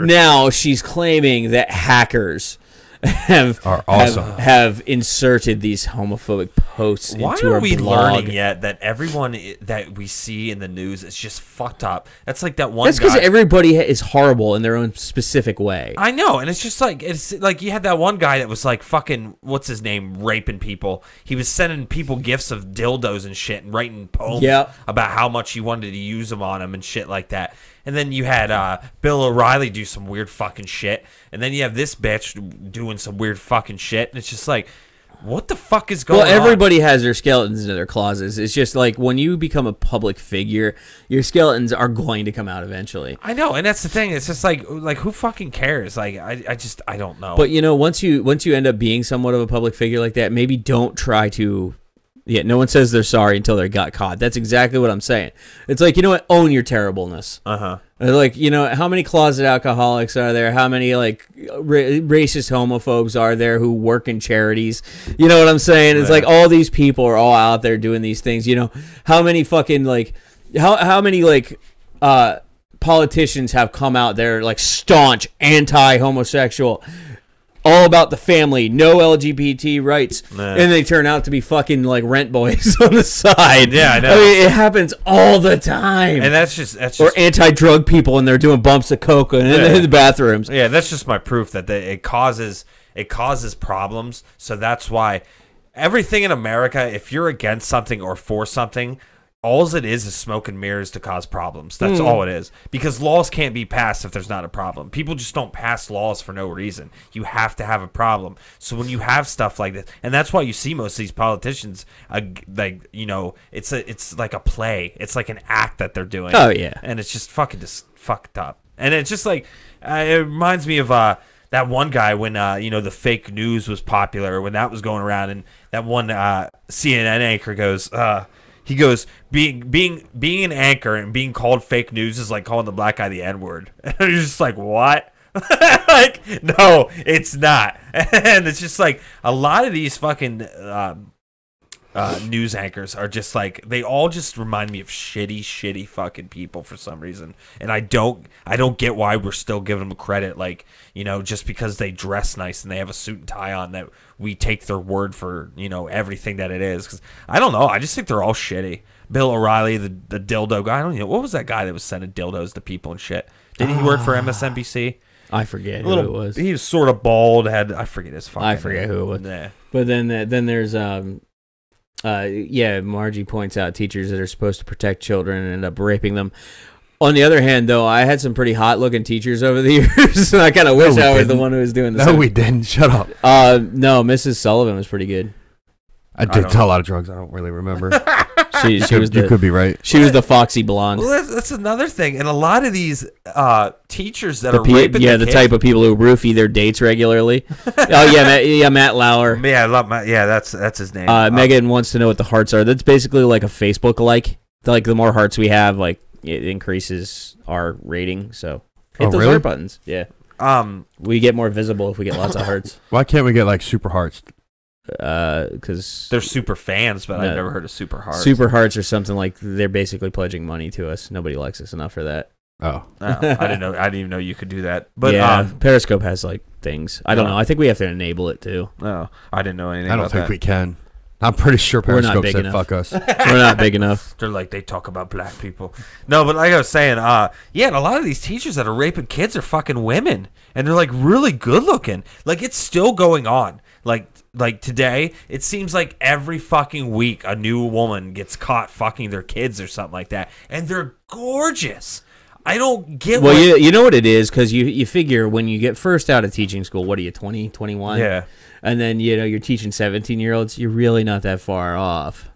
[SPEAKER 5] now she's claiming that hackers have inserted these homophobic posts into her blog. Why are we
[SPEAKER 6] learning yet that everyone that we see in the news is just fucked up? That's like that one.
[SPEAKER 5] That's because everybody is horrible in their own specific way.
[SPEAKER 6] I know, and it's like you had that one guy that was like fucking what's his name, raping people. He was sending people gifts of dildos and shit, and writing poems about how much he wanted to use them on him and shit like that. And then you had Bill O'Reilly do some weird fucking shit. And then you have this bitch doing some weird fucking shit. And it's just like, what the fuck is going on?
[SPEAKER 5] Well, everybody has their skeletons in their closets. It's just like when you become a public figure, your skeletons are going to come out eventually.
[SPEAKER 6] I know, and that's the thing. It's just like who fucking cares? Like I don't know.
[SPEAKER 5] But once you end up being somewhat of a public figure like that, maybe don't try to. Yeah, no one says they're sorry until they got caught. That's exactly what I'm saying. It's like, own your terribleness. Like, how many closet alcoholics are there? How many, like, racist homophobes are there who work in charities? You know what I'm saying? It's like all these people are all out there doing these things. How many fucking, like, how many, like, politicians have come out there, like, staunch anti-homosexual, all about the family, no LGBT rights, and they turn out to be fucking like rent boys on the side.
[SPEAKER 6] Yeah, I know.
[SPEAKER 5] I mean, it happens all the time.
[SPEAKER 6] And that's just
[SPEAKER 5] or anti-drug people, and they're doing bumps of coke in the bathrooms.
[SPEAKER 6] Yeah, that's just my proof that it causes problems. So that's why everything in America, if you're against something or for something, all it is smoke and mirrors to cause problems. That's all it is. Because laws can't be passed if there's not a problem. People just don't pass laws for no reason. You have to have a problem. So when you have stuff like this, and that's why you see most of these politicians, it's like a play. It's like an act that they're doing.
[SPEAKER 5] Oh, yeah.
[SPEAKER 6] And it's just fucked up. And it's just like, it reminds me of that one guy when, the fake news was popular, when that was going around, and that one CNN anchor goes, he goes, being an anchor and being called fake news is like calling the black guy the N-word. And you're just like, what? Like, no, it's not. And it's just like a lot of these fucking news anchors are just like, they all just remind me of shitty fucking people for some reason. And I don't get why we're still giving them credit, like, just because they dress nice and they have a suit and tie on, that we take their word for, everything that it is. Because I don't know, I just think they're all shitty. Bill O'Reilly, the dildo guy, I don't know, what was that guy that was sending dildos to people and shit? Didn't he work for MSNBC?
[SPEAKER 5] I forget who it was.
[SPEAKER 6] He was sort of bald, I forget his fucking
[SPEAKER 5] I forget
[SPEAKER 6] name.
[SPEAKER 5] who it was.
[SPEAKER 6] Nah.
[SPEAKER 5] But then there's Margie points out teachers that are supposed to protect children and end up raping them. On the other hand, though, I had some pretty hot-looking teachers over the years, and I kind of wish I was the one who was doing this.
[SPEAKER 7] No, we didn't. Shut up.
[SPEAKER 5] No, Mrs. Sullivan was pretty good.
[SPEAKER 7] I did a lot of drugs. I don't really remember.
[SPEAKER 5] You
[SPEAKER 7] could be right.
[SPEAKER 5] She was the foxy blonde.
[SPEAKER 6] Well, that's another thing. And a lot of these teachers that are raping
[SPEAKER 5] the type of people who roofie their dates regularly. Matt Lauer.
[SPEAKER 6] Yeah, I love Matt. Yeah, that's his name.
[SPEAKER 5] Megan wants to know what the hearts are. That's basically like a Facebook like. Like the more hearts we have, like it increases our rating. So hit those heart buttons. Yeah. We get more visible if we get lots of hearts.
[SPEAKER 7] Why can't we get like super hearts?
[SPEAKER 5] Because
[SPEAKER 6] they're super fans, but I've never heard of super hearts.
[SPEAKER 5] Super hearts are something like they're basically pledging money to us. Nobody likes us enough for that.
[SPEAKER 7] Oh,
[SPEAKER 6] I didn't know. I didn't even know you could do that. But
[SPEAKER 5] Periscope has like things. I don't know. I think we have to enable it too.
[SPEAKER 6] No, I didn't know anything.
[SPEAKER 7] I don't think we can. I'm pretty sure Periscope said fuck us.
[SPEAKER 5] We're not big enough.
[SPEAKER 6] They're like, they talk about black people. No, but like I was saying, and a lot of these teachers that are raping kids are fucking women, and they're like really good looking. Like it's still going on. Like like today, it seems like every fucking week a new woman gets caught fucking their kids or something like that, and they're gorgeous. I don't get.
[SPEAKER 5] Well, you know what it is, because you figure when you get first out of teaching school, what are you, 20, 21?
[SPEAKER 6] Yeah.
[SPEAKER 5] And then you're teaching 17-year-olds. You're really not that far off.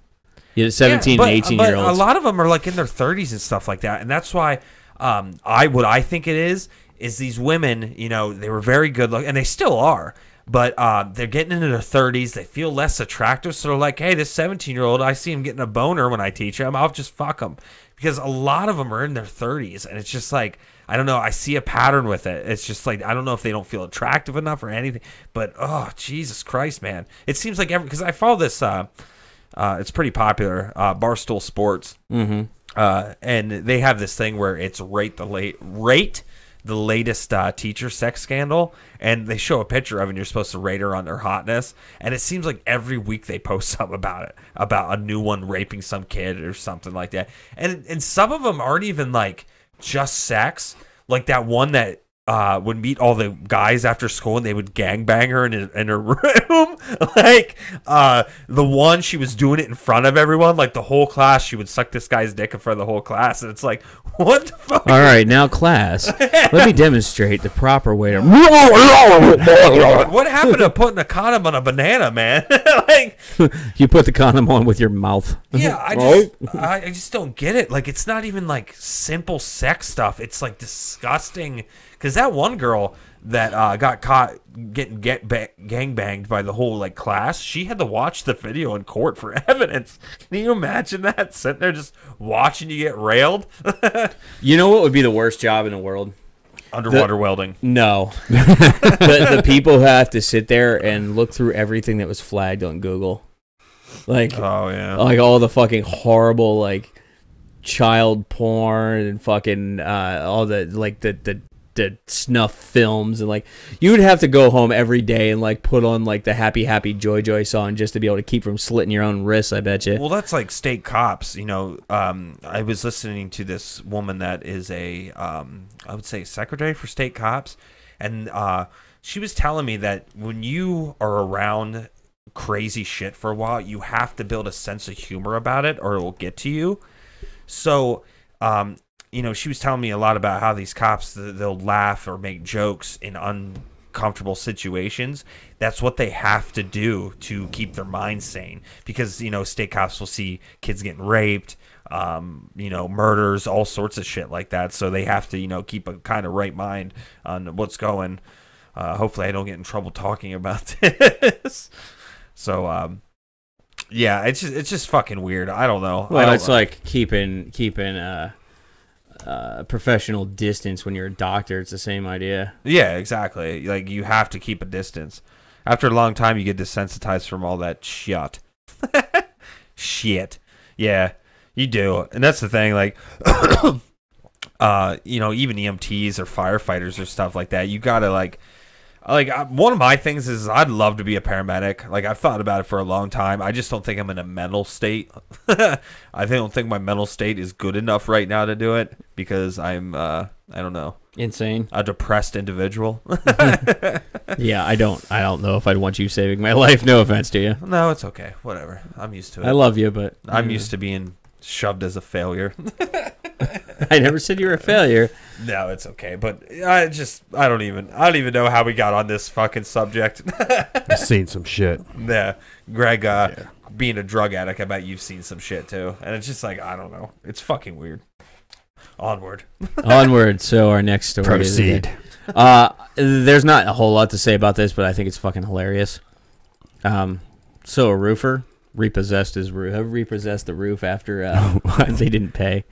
[SPEAKER 5] You're 17 and 18-year-olds.
[SPEAKER 6] A lot of them are like in their 30s and stuff like that, and that's why what I think it is these women, they were very good looking, and they still are. But they're getting into their 30s. They feel less attractive. So they're like, hey, this 17-year-old, I see him getting a boner when I teach him. I'll just fuck him. Because a lot of them are in their 30s. And it's just like, I don't know. I see a pattern with it. It's just like, I don't know if they don't feel attractive enough or anything. But, oh, Jesus Christ, man. It seems like because I follow this, it's pretty popular, Barstool Sports.
[SPEAKER 5] Mm-hmm.
[SPEAKER 6] And they have this thing where it's rate the latest teacher sex scandal, and they show a picture of it, and you're supposed to rate her on their hotness, and it seems like every week they post something about it, about a new one raping some kid or something like that, and some of them aren't even like just sex, like that one that would meet all the guys after school and they would gangbang her in her room. Like the one, she was doing it in front of everyone, like the whole class. She would suck this guy's dick in front of the whole class, and it's like, what the fuck?
[SPEAKER 5] All right, now class, let me demonstrate the proper way to.
[SPEAKER 6] What happened to putting a condom on a banana, man? Like,
[SPEAKER 5] you put the condom on with your mouth.
[SPEAKER 6] Yeah, I just don't get it. Like, it's not even like simple sex stuff. It's like disgusting. Because that one girl that got caught getting gangbanged by the whole like class, she had to watch the video in court for evidence. Can you imagine that? Sitting there just watching you get railed?
[SPEAKER 5] You know what would be the worst job in the world?
[SPEAKER 6] Underwater welding.
[SPEAKER 5] No. the people who have to sit there and look through everything that was flagged on Google. Like,
[SPEAKER 6] oh yeah,
[SPEAKER 5] like all the fucking horrible like child porn and fucking all the like the snuff films, and like you would have to go home every day and like put on like the happy joy song just to be able to keep from slitting your own wrists, I bet you.
[SPEAKER 6] Well, that's like state cops, I was listening to this woman that is a I would say secretary for state cops, and she was telling me that when you are around crazy shit for a while, you have to build a sense of humor about it or it will get to you. So she was telling me a lot about how these cops, they'll laugh or make jokes in uncomfortable situations. That's what they have to do to keep their minds sane. Because, state cops will see kids getting raped, murders, all sorts of shit like that. So they have to, keep a kind of right mind on what's going. Hopefully I don't get in trouble talking about this. So, yeah, it's just fucking weird. I don't know.
[SPEAKER 5] Well, it's like keeping professional distance when you're a doctor. It's the same idea.
[SPEAKER 6] Yeah, exactly. Like, you have to keep a distance. After a long time, you get desensitized from all that shit. Shit. Yeah, you do. And that's the thing, like, even EMTs or firefighters or stuff like that, you gotta, like, one of my things is I'd love to be a paramedic. Like, I've thought about it for a long time. I just don't think I'm in a mental state. I don't think my mental state is good enough right now to do it because I'm, I don't know.
[SPEAKER 5] Insane.
[SPEAKER 6] A depressed individual.
[SPEAKER 5] Yeah, I don't know if I'd want you saving my life. No offense to you.
[SPEAKER 6] No, it's okay. Whatever. I'm used to it.
[SPEAKER 5] I love you, but...
[SPEAKER 6] I'm used to being shoved as a failure.
[SPEAKER 5] I never said you were a failure.
[SPEAKER 6] No, it's okay. But I don't even know how we got on this fucking subject.
[SPEAKER 7] I've seen some shit.
[SPEAKER 6] Yeah. Greg, being a drug addict, I bet you've seen some shit too. And it's just like, I don't know. It's fucking weird. Onward.
[SPEAKER 5] Onward. So our next story.
[SPEAKER 7] Proceed.
[SPEAKER 5] There's not a whole lot to say about this, but I think it's fucking hilarious. So a roofer repossessed the roof after they didn't pay.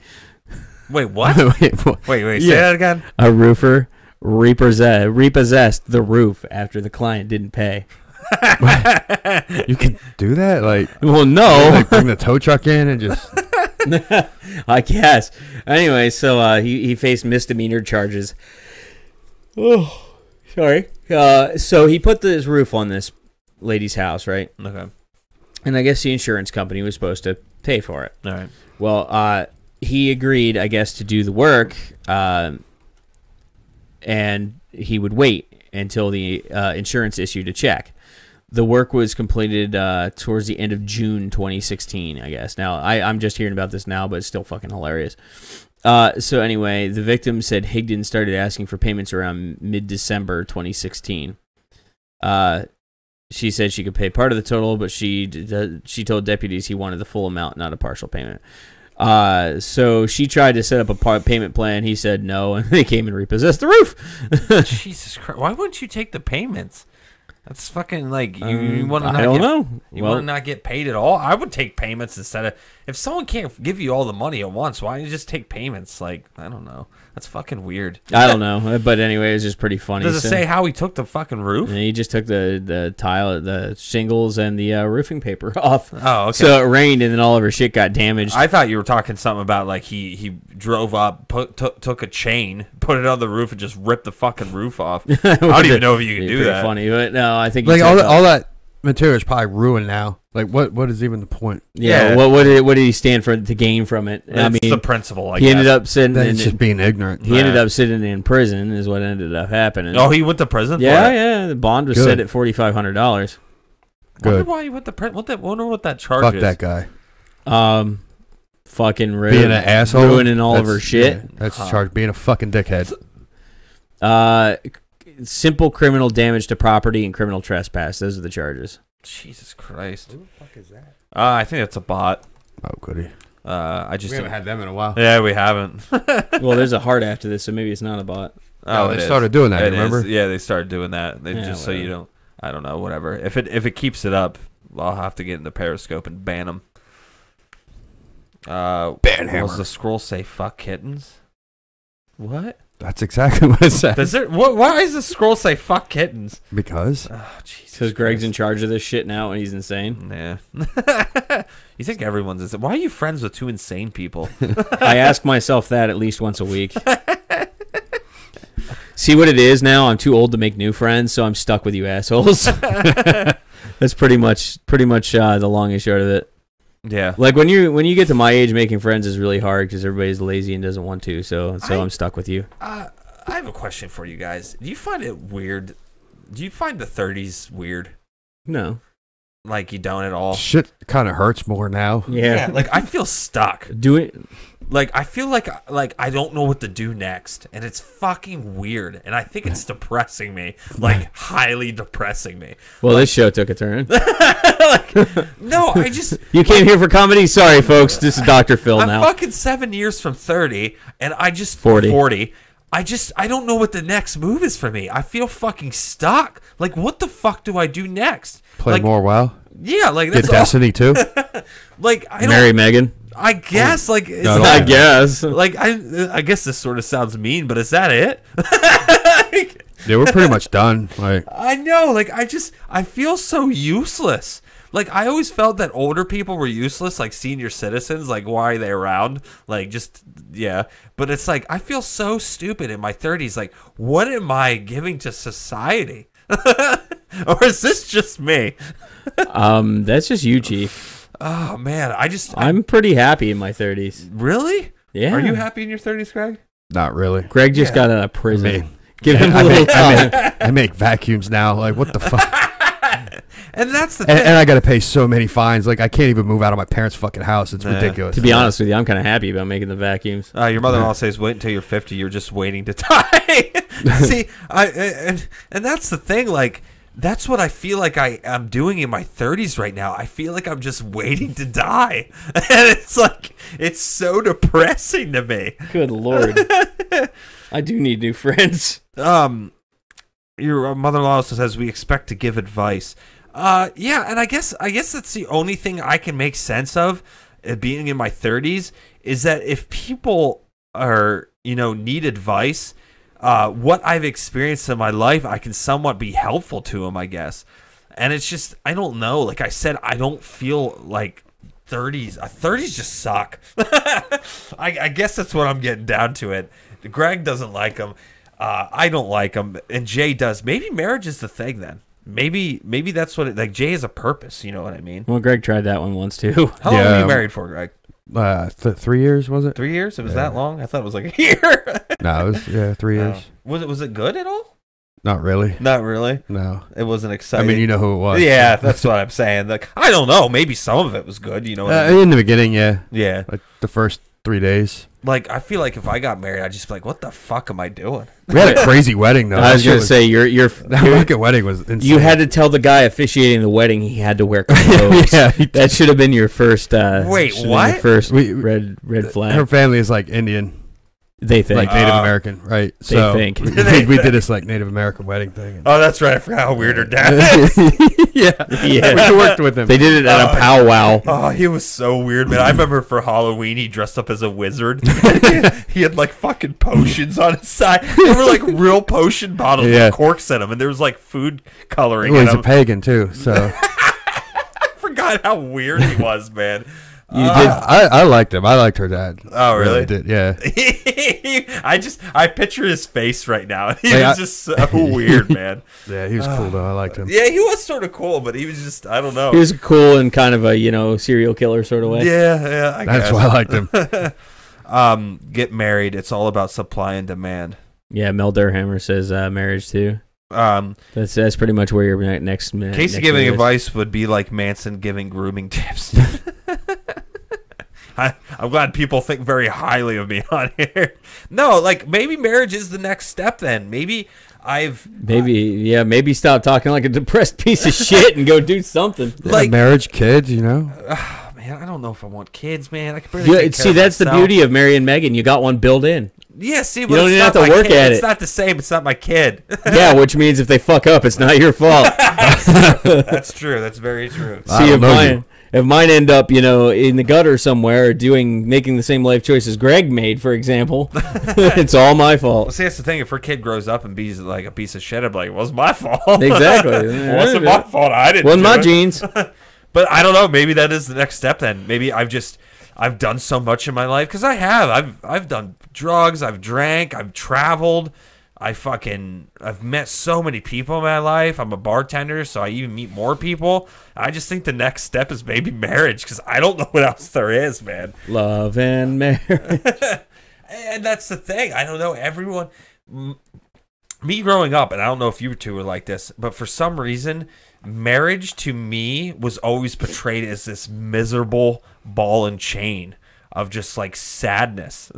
[SPEAKER 6] Wait, what? Wait, say that again?
[SPEAKER 5] A roofer repossessed the roof after the client didn't pay.
[SPEAKER 7] You can do that? Like,
[SPEAKER 5] well, no.
[SPEAKER 7] Like bring the tow truck in and just...
[SPEAKER 5] I guess. Anyway, so he faced misdemeanor charges. Oh, sorry. So he put this roof on this lady's house, right?
[SPEAKER 6] Okay.
[SPEAKER 5] And I guess the insurance company was supposed to pay for it.
[SPEAKER 6] All right.
[SPEAKER 5] Well, he agreed, I guess, to do the work, and he would wait until the insurance issued a check. The work was completed towards the end of June 2016, I guess. Now, I'm just hearing about this now, but it's still fucking hilarious. So anyway, the victim said Higdon started asking for payments around mid-December 2016. She said she could pay part of the total, but she told deputies he wanted the full amount, not a partial payment. So she tried to set up a payment plan. He said no, and they came and repossessed the roof.
[SPEAKER 6] Jesus Christ! Why wouldn't you take the payments? That's fucking like you want to.
[SPEAKER 5] I don't know.
[SPEAKER 6] You want to not get paid at all? I would take payments instead of if someone can't give you all the money at once. Why don't you just take payments? Like I don't know. That's fucking weird.
[SPEAKER 5] I don't know, but anyway, it's just pretty funny.
[SPEAKER 6] Does it say how he took the fucking roof?
[SPEAKER 5] And he just took the tile, the shingles, and the roofing paper off.
[SPEAKER 6] Oh, okay.
[SPEAKER 5] So it rained, and then all of her shit got damaged.
[SPEAKER 6] I thought you were talking something about like he drove up, took a chain, put it on the roof, and just ripped the fucking roof off. I don't even know if you can do that.
[SPEAKER 5] Funny, but no, I think
[SPEAKER 7] like all that material is probably ruined now. Like what is even the point?
[SPEAKER 5] Yeah. What did he stand for to gain from it?
[SPEAKER 6] I mean, the principle.
[SPEAKER 5] He ended up sitting.
[SPEAKER 7] It's just being ignorant.
[SPEAKER 5] He ended up sitting in prison. Is what ended up happening.
[SPEAKER 6] Oh, he went to prison.
[SPEAKER 5] Yeah, yeah. The bond was set at $4,500.
[SPEAKER 6] Good. Wonder why he went to prison. Wonder what that charge is.
[SPEAKER 7] Fuck that guy.
[SPEAKER 5] Fucking
[SPEAKER 7] being an asshole,
[SPEAKER 5] ruining all of her shit.
[SPEAKER 7] Yeah, that's the charge. Being a fucking dickhead.
[SPEAKER 5] Simple criminal damage to property and criminal trespass. Those are the charges.
[SPEAKER 6] Jesus Christ.
[SPEAKER 7] Who the fuck is that?
[SPEAKER 6] I think that's a bot.
[SPEAKER 7] Oh, goody.
[SPEAKER 6] We haven't
[SPEAKER 7] had them in a while.
[SPEAKER 6] Yeah, we haven't.
[SPEAKER 5] Well, there's a heart after this, so maybe it's not a bot.
[SPEAKER 7] Oh, they started doing that. Remember?
[SPEAKER 6] Yeah, they started doing that. They just so you don't. I don't know. Whatever. If it keeps it up, I'll have to get in the Periscope and ban them.
[SPEAKER 7] Ban hammer.
[SPEAKER 6] Does the scroll say "fuck kittens"? What?
[SPEAKER 7] That's exactly what it says.
[SPEAKER 6] Why does the scroll say "fuck kittens"?
[SPEAKER 7] Because.
[SPEAKER 6] Oh, Jesus.
[SPEAKER 5] Because Greg's in charge of this shit now, and he's insane.
[SPEAKER 6] Yeah. You think everyone's insane? Why are you friends with two insane people?
[SPEAKER 5] I ask myself that at least once a week. See what it is now? I'm too old to make new friends, so I'm stuck with you assholes. That's pretty much the long and short of it.
[SPEAKER 6] Yeah.
[SPEAKER 5] Like when you get to my age, making friends is really hard because everybody's lazy and doesn't want to. So I'm stuck with you.
[SPEAKER 6] I have a question for you guys. Do you find it weird? Do you find the 30s weird?
[SPEAKER 5] No.
[SPEAKER 6] Like you don't at all?
[SPEAKER 7] Shit kind of hurts more now.
[SPEAKER 5] Yeah.
[SPEAKER 6] Like I feel stuck.
[SPEAKER 5] Do it.
[SPEAKER 6] Like I feel like I don't know what to do next, and it's fucking weird, and I think it's depressing me, like highly depressing me.
[SPEAKER 5] Well, this show took a turn.
[SPEAKER 6] No, I just
[SPEAKER 5] you came here for comedy. Sorry, folks. This is Dr. Phil
[SPEAKER 6] I'm
[SPEAKER 5] now.
[SPEAKER 6] fucking 7 years from 30, and I just 40. I don't know what the next move is for me. I feel fucking stuck. Like, what the fuck do I do next?
[SPEAKER 7] Play more WoW.
[SPEAKER 6] Yeah, like that's
[SPEAKER 7] get Destiny too.
[SPEAKER 6] Like I don't.
[SPEAKER 5] Marry Megan.
[SPEAKER 6] I guess like
[SPEAKER 5] I guess
[SPEAKER 6] like I guess this sort of sounds mean, but is that it?
[SPEAKER 7] Yeah, we're pretty much done. Like
[SPEAKER 6] I know, like I feel so useless. Like I always felt that older people were useless, like senior citizens. Like why are they around? Like just yeah. But it's like I feel so stupid in my 30s. Like what am I giving to society? Or is this just me?
[SPEAKER 5] That's just you, Chief.
[SPEAKER 6] Oh man,
[SPEAKER 5] I'm pretty happy in my 30s.
[SPEAKER 6] Really?
[SPEAKER 5] Yeah.
[SPEAKER 6] Are you happy in your 30s, Greg?
[SPEAKER 7] not really.
[SPEAKER 5] Greg just got out of prison.
[SPEAKER 7] I mean,
[SPEAKER 5] Give him a little time.
[SPEAKER 7] I make vacuums now. Like what the fuck?
[SPEAKER 6] And that's the thing.
[SPEAKER 7] And I got to pay so many fines. Like I can't even move out of my parents' fucking house. It's ridiculous.
[SPEAKER 5] To be honest with you, I'm kind of happy about making the vacuums.
[SPEAKER 6] Your mother-in-law says, "Wait until you're 50. You're just waiting to die." See, and that's the thing. Like that's what I feel like I'm doing in my 30s right now. I feel like I'm just waiting to die, and it's like it's so depressing to me.
[SPEAKER 5] Good Lord, I do need new friends.
[SPEAKER 6] Your mother-in-law also says we expect to give advice. Yeah, and I guess that's the only thing I can make sense of being in my 30s is that if people are, need advice, what I've experienced in my life, I can somewhat be helpful to them, I guess. And it's just, I don't know. Like I said, I don't feel like 30s. 30s just suck. I guess that's what I'm getting down to it. Greg doesn't like them. I don't like them, and Jay does. Maybe marriage is the thing then. Maybe that's what like Jay has a purpose. You know what I mean?
[SPEAKER 5] Well, Greg tried that one once too.
[SPEAKER 6] How long were you married for, Greg?
[SPEAKER 7] 3 years was it?
[SPEAKER 6] 3 years? It was that long? I thought it was like a year.
[SPEAKER 7] No, it was 3 years.
[SPEAKER 6] Was it good at all?
[SPEAKER 7] Not really.
[SPEAKER 6] Not really.
[SPEAKER 7] No,
[SPEAKER 6] it wasn't exciting.
[SPEAKER 7] I mean, you know who it was.
[SPEAKER 6] Yeah, that's what I'm saying. Like, I don't know. Maybe some of it was good. You know, what I mean?
[SPEAKER 7] In the beginning, yeah.
[SPEAKER 6] Yeah.
[SPEAKER 7] Like the first 3 days.
[SPEAKER 6] Like, I feel like if I got married, I'd just be like, what the fuck am I doing?
[SPEAKER 7] We had a crazy wedding, though.
[SPEAKER 5] I was going to say, your
[SPEAKER 7] fucking wedding was insane.
[SPEAKER 5] You had to tell the guy officiating the wedding he had to wear clothes. Yeah, that should have been your first.
[SPEAKER 6] Wait, what?
[SPEAKER 5] Your first red flag.
[SPEAKER 7] Her family is like Indian.
[SPEAKER 5] They think.
[SPEAKER 7] Like Native American, right?
[SPEAKER 5] They think.
[SPEAKER 7] We did this like Native American wedding thing.
[SPEAKER 6] Oh, that's right. I forgot how weird her dad is.
[SPEAKER 5] Yeah.
[SPEAKER 7] We worked with him.
[SPEAKER 5] They did it at a powwow.
[SPEAKER 6] Oh, he was so weird, man. I remember for Halloween, he dressed up as a wizard. He had like fucking potions on his side. They were like real potion bottles with corks in them, and there was like food coloring in them.
[SPEAKER 7] He was a pagan too, so.
[SPEAKER 6] I forgot how weird he was, man.
[SPEAKER 7] I liked him. I liked her dad.
[SPEAKER 6] Oh, really?
[SPEAKER 7] Did, yeah.
[SPEAKER 6] I picture his face right now. He was just so weird, man.
[SPEAKER 7] Yeah, he was cool though. I liked him.
[SPEAKER 6] Yeah, he was sort of cool, but he was just, I don't know.
[SPEAKER 5] He was cool in kind of a, serial killer sort of way.
[SPEAKER 6] Yeah, I guess.
[SPEAKER 7] That's why I liked him.
[SPEAKER 6] Get married. It's all about supply and demand.
[SPEAKER 5] Yeah, Mel Durhammer says marriage too. That's pretty much where your next minute.
[SPEAKER 6] Casey giving advice would be like Manson giving grooming tips. I'm glad people think very highly of me on here. No, like maybe marriage is the next step. Then maybe
[SPEAKER 5] maybe stop talking like a depressed piece of shit and go do something.
[SPEAKER 7] Like marriage, kids,
[SPEAKER 6] man, I don't know if I want kids, man. I can barely take care of
[SPEAKER 5] that's
[SPEAKER 6] myself.
[SPEAKER 5] the beauty of Mary and Meghan. You got one built in.
[SPEAKER 6] Yeah, see,
[SPEAKER 5] you don't even have to work at it.
[SPEAKER 6] It's not the same. It's not my kid.
[SPEAKER 5] Yeah, which means if they fuck up, it's not your fault.
[SPEAKER 6] That's true. That's very true.
[SPEAKER 5] See, if mine end up, in the gutter somewhere, making the same life choices Greg made, for example, it's all my fault.
[SPEAKER 6] Well, see, that's the thing. If her kid grows up and be like a piece of shit, I'd be like, it wasn't my fault.
[SPEAKER 5] Exactly.
[SPEAKER 6] It wasn't my fault. I didn't.
[SPEAKER 5] Wasn't my genes.
[SPEAKER 6] But I don't know. Maybe that is the next step. Then maybe I've done so much in my life because I have. I've done drugs. I've drank. I've traveled. I've met so many people in my life. I'm a bartender, so I even meet more people. I just think the next step is maybe marriage because I don't know what else there is, man.
[SPEAKER 5] Love and marriage.
[SPEAKER 6] And that's the thing. I don't know. Everyone, me growing up, and I don't know if you two were like this, but for some reason, marriage to me was always portrayed as this miserable ball and chain of just like sadness.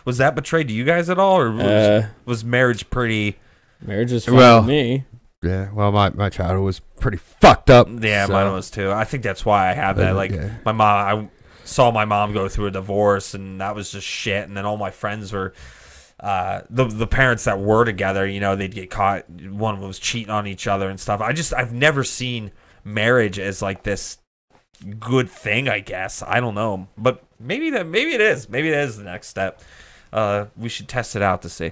[SPEAKER 6] Was that betrayed to you guys at all, or was marriage pretty?
[SPEAKER 5] Marriage was fun to me.
[SPEAKER 7] Yeah, well, my childhood was pretty fucked up.
[SPEAKER 6] Yeah,
[SPEAKER 7] so.
[SPEAKER 6] mine was too. I think that's why I have that. Like my mom, I saw my mom go through a divorce, and that was just shit. And then all my friends were. The parents that were together, they'd get caught. One was cheating on each other and stuff. I've never seen marriage as like this good thing, I guess. I don't know, but maybe it is the next step. We should test it out to see.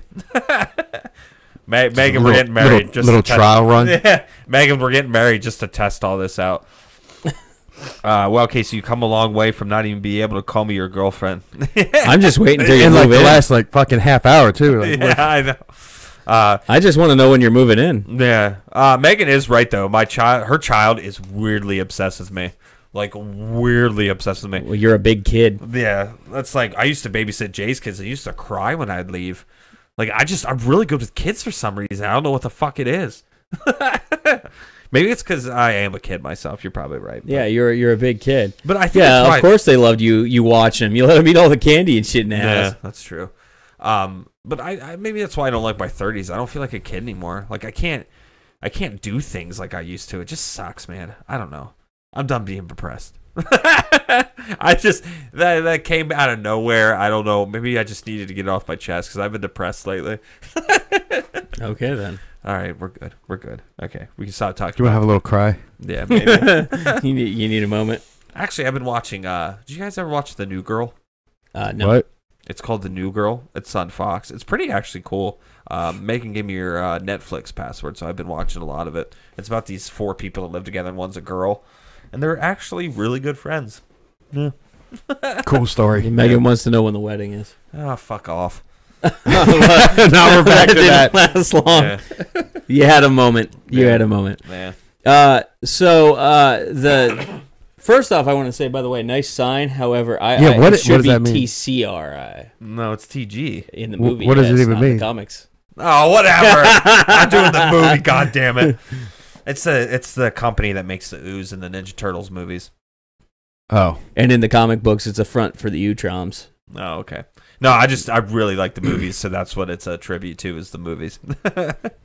[SPEAKER 6] Megan, we're getting married.
[SPEAKER 7] Little trial run.
[SPEAKER 6] Yeah, Megan, we're getting married just to test all this out. Well, Casey, you come a long way from not even being able to call me your girlfriend.
[SPEAKER 5] I'm just waiting until you move in.
[SPEAKER 7] The last fucking half hour too.
[SPEAKER 6] Yeah, I know.
[SPEAKER 5] I just want to know when you're moving in.
[SPEAKER 6] Yeah. Megan is right though. Her child is weirdly obsessed with me. Like weirdly obsessed with me.
[SPEAKER 5] Well, you're a big kid.
[SPEAKER 6] Yeah, that's like I used to babysit Jay's kids. I used to cry when I'd leave. Like I'm really good with kids for some reason. I don't know what the fuck it is. Maybe it's because I am a kid myself. You're probably right.
[SPEAKER 5] Yeah, you're a big kid.
[SPEAKER 6] But I think
[SPEAKER 5] of course they loved you. You watch them. You let them eat all the candy and shit in the house.
[SPEAKER 6] Yeah, that's true. But I maybe that's why I don't like my 30s. I don't feel like a kid anymore. Like I can't do things like I used to. It just sucks, man. I don't know. I'm done being depressed. That came out of nowhere. I don't know. Maybe I just needed to get it off my chest because I've been depressed lately.
[SPEAKER 5] Okay, then.
[SPEAKER 6] All right, we're good. Okay, we can stop talking.
[SPEAKER 7] Do you want to have a little cry?
[SPEAKER 6] Yeah, maybe.
[SPEAKER 5] you need a moment.
[SPEAKER 6] Actually, I've been watching. Did you guys ever watch The New Girl?
[SPEAKER 5] No.
[SPEAKER 7] What?
[SPEAKER 6] It's called The New Girl. It's on Fox. It's pretty actually cool. Megan gave me your Netflix password, so I've been watching a lot of it. It's about these 4 people that live together, and one's a girl. And they're actually really good friends.
[SPEAKER 5] Yeah.
[SPEAKER 7] Cool story.
[SPEAKER 5] Megan wants to know when the wedding is.
[SPEAKER 6] Oh, fuck off.
[SPEAKER 5] Now we're back to that. Didn't last long. Yeah. You had a moment.
[SPEAKER 6] Yeah.
[SPEAKER 5] First off, I want to say, by the way, nice sign. However,
[SPEAKER 7] what
[SPEAKER 5] should
[SPEAKER 7] does
[SPEAKER 5] be
[SPEAKER 7] that mean?
[SPEAKER 5] TCRI.
[SPEAKER 6] No, it's TG
[SPEAKER 5] in the movie.
[SPEAKER 7] What does it even mean?
[SPEAKER 5] The comics.
[SPEAKER 6] Oh, whatever. I'm doing the movie. God damn it! It's the company that makes the Ooze and the Ninja Turtles movies.
[SPEAKER 7] Oh,
[SPEAKER 5] and in the comic books, it's a front for the Utroms.
[SPEAKER 6] Oh, okay. No, I really like the movies, so that's what it's a tribute to is the movies.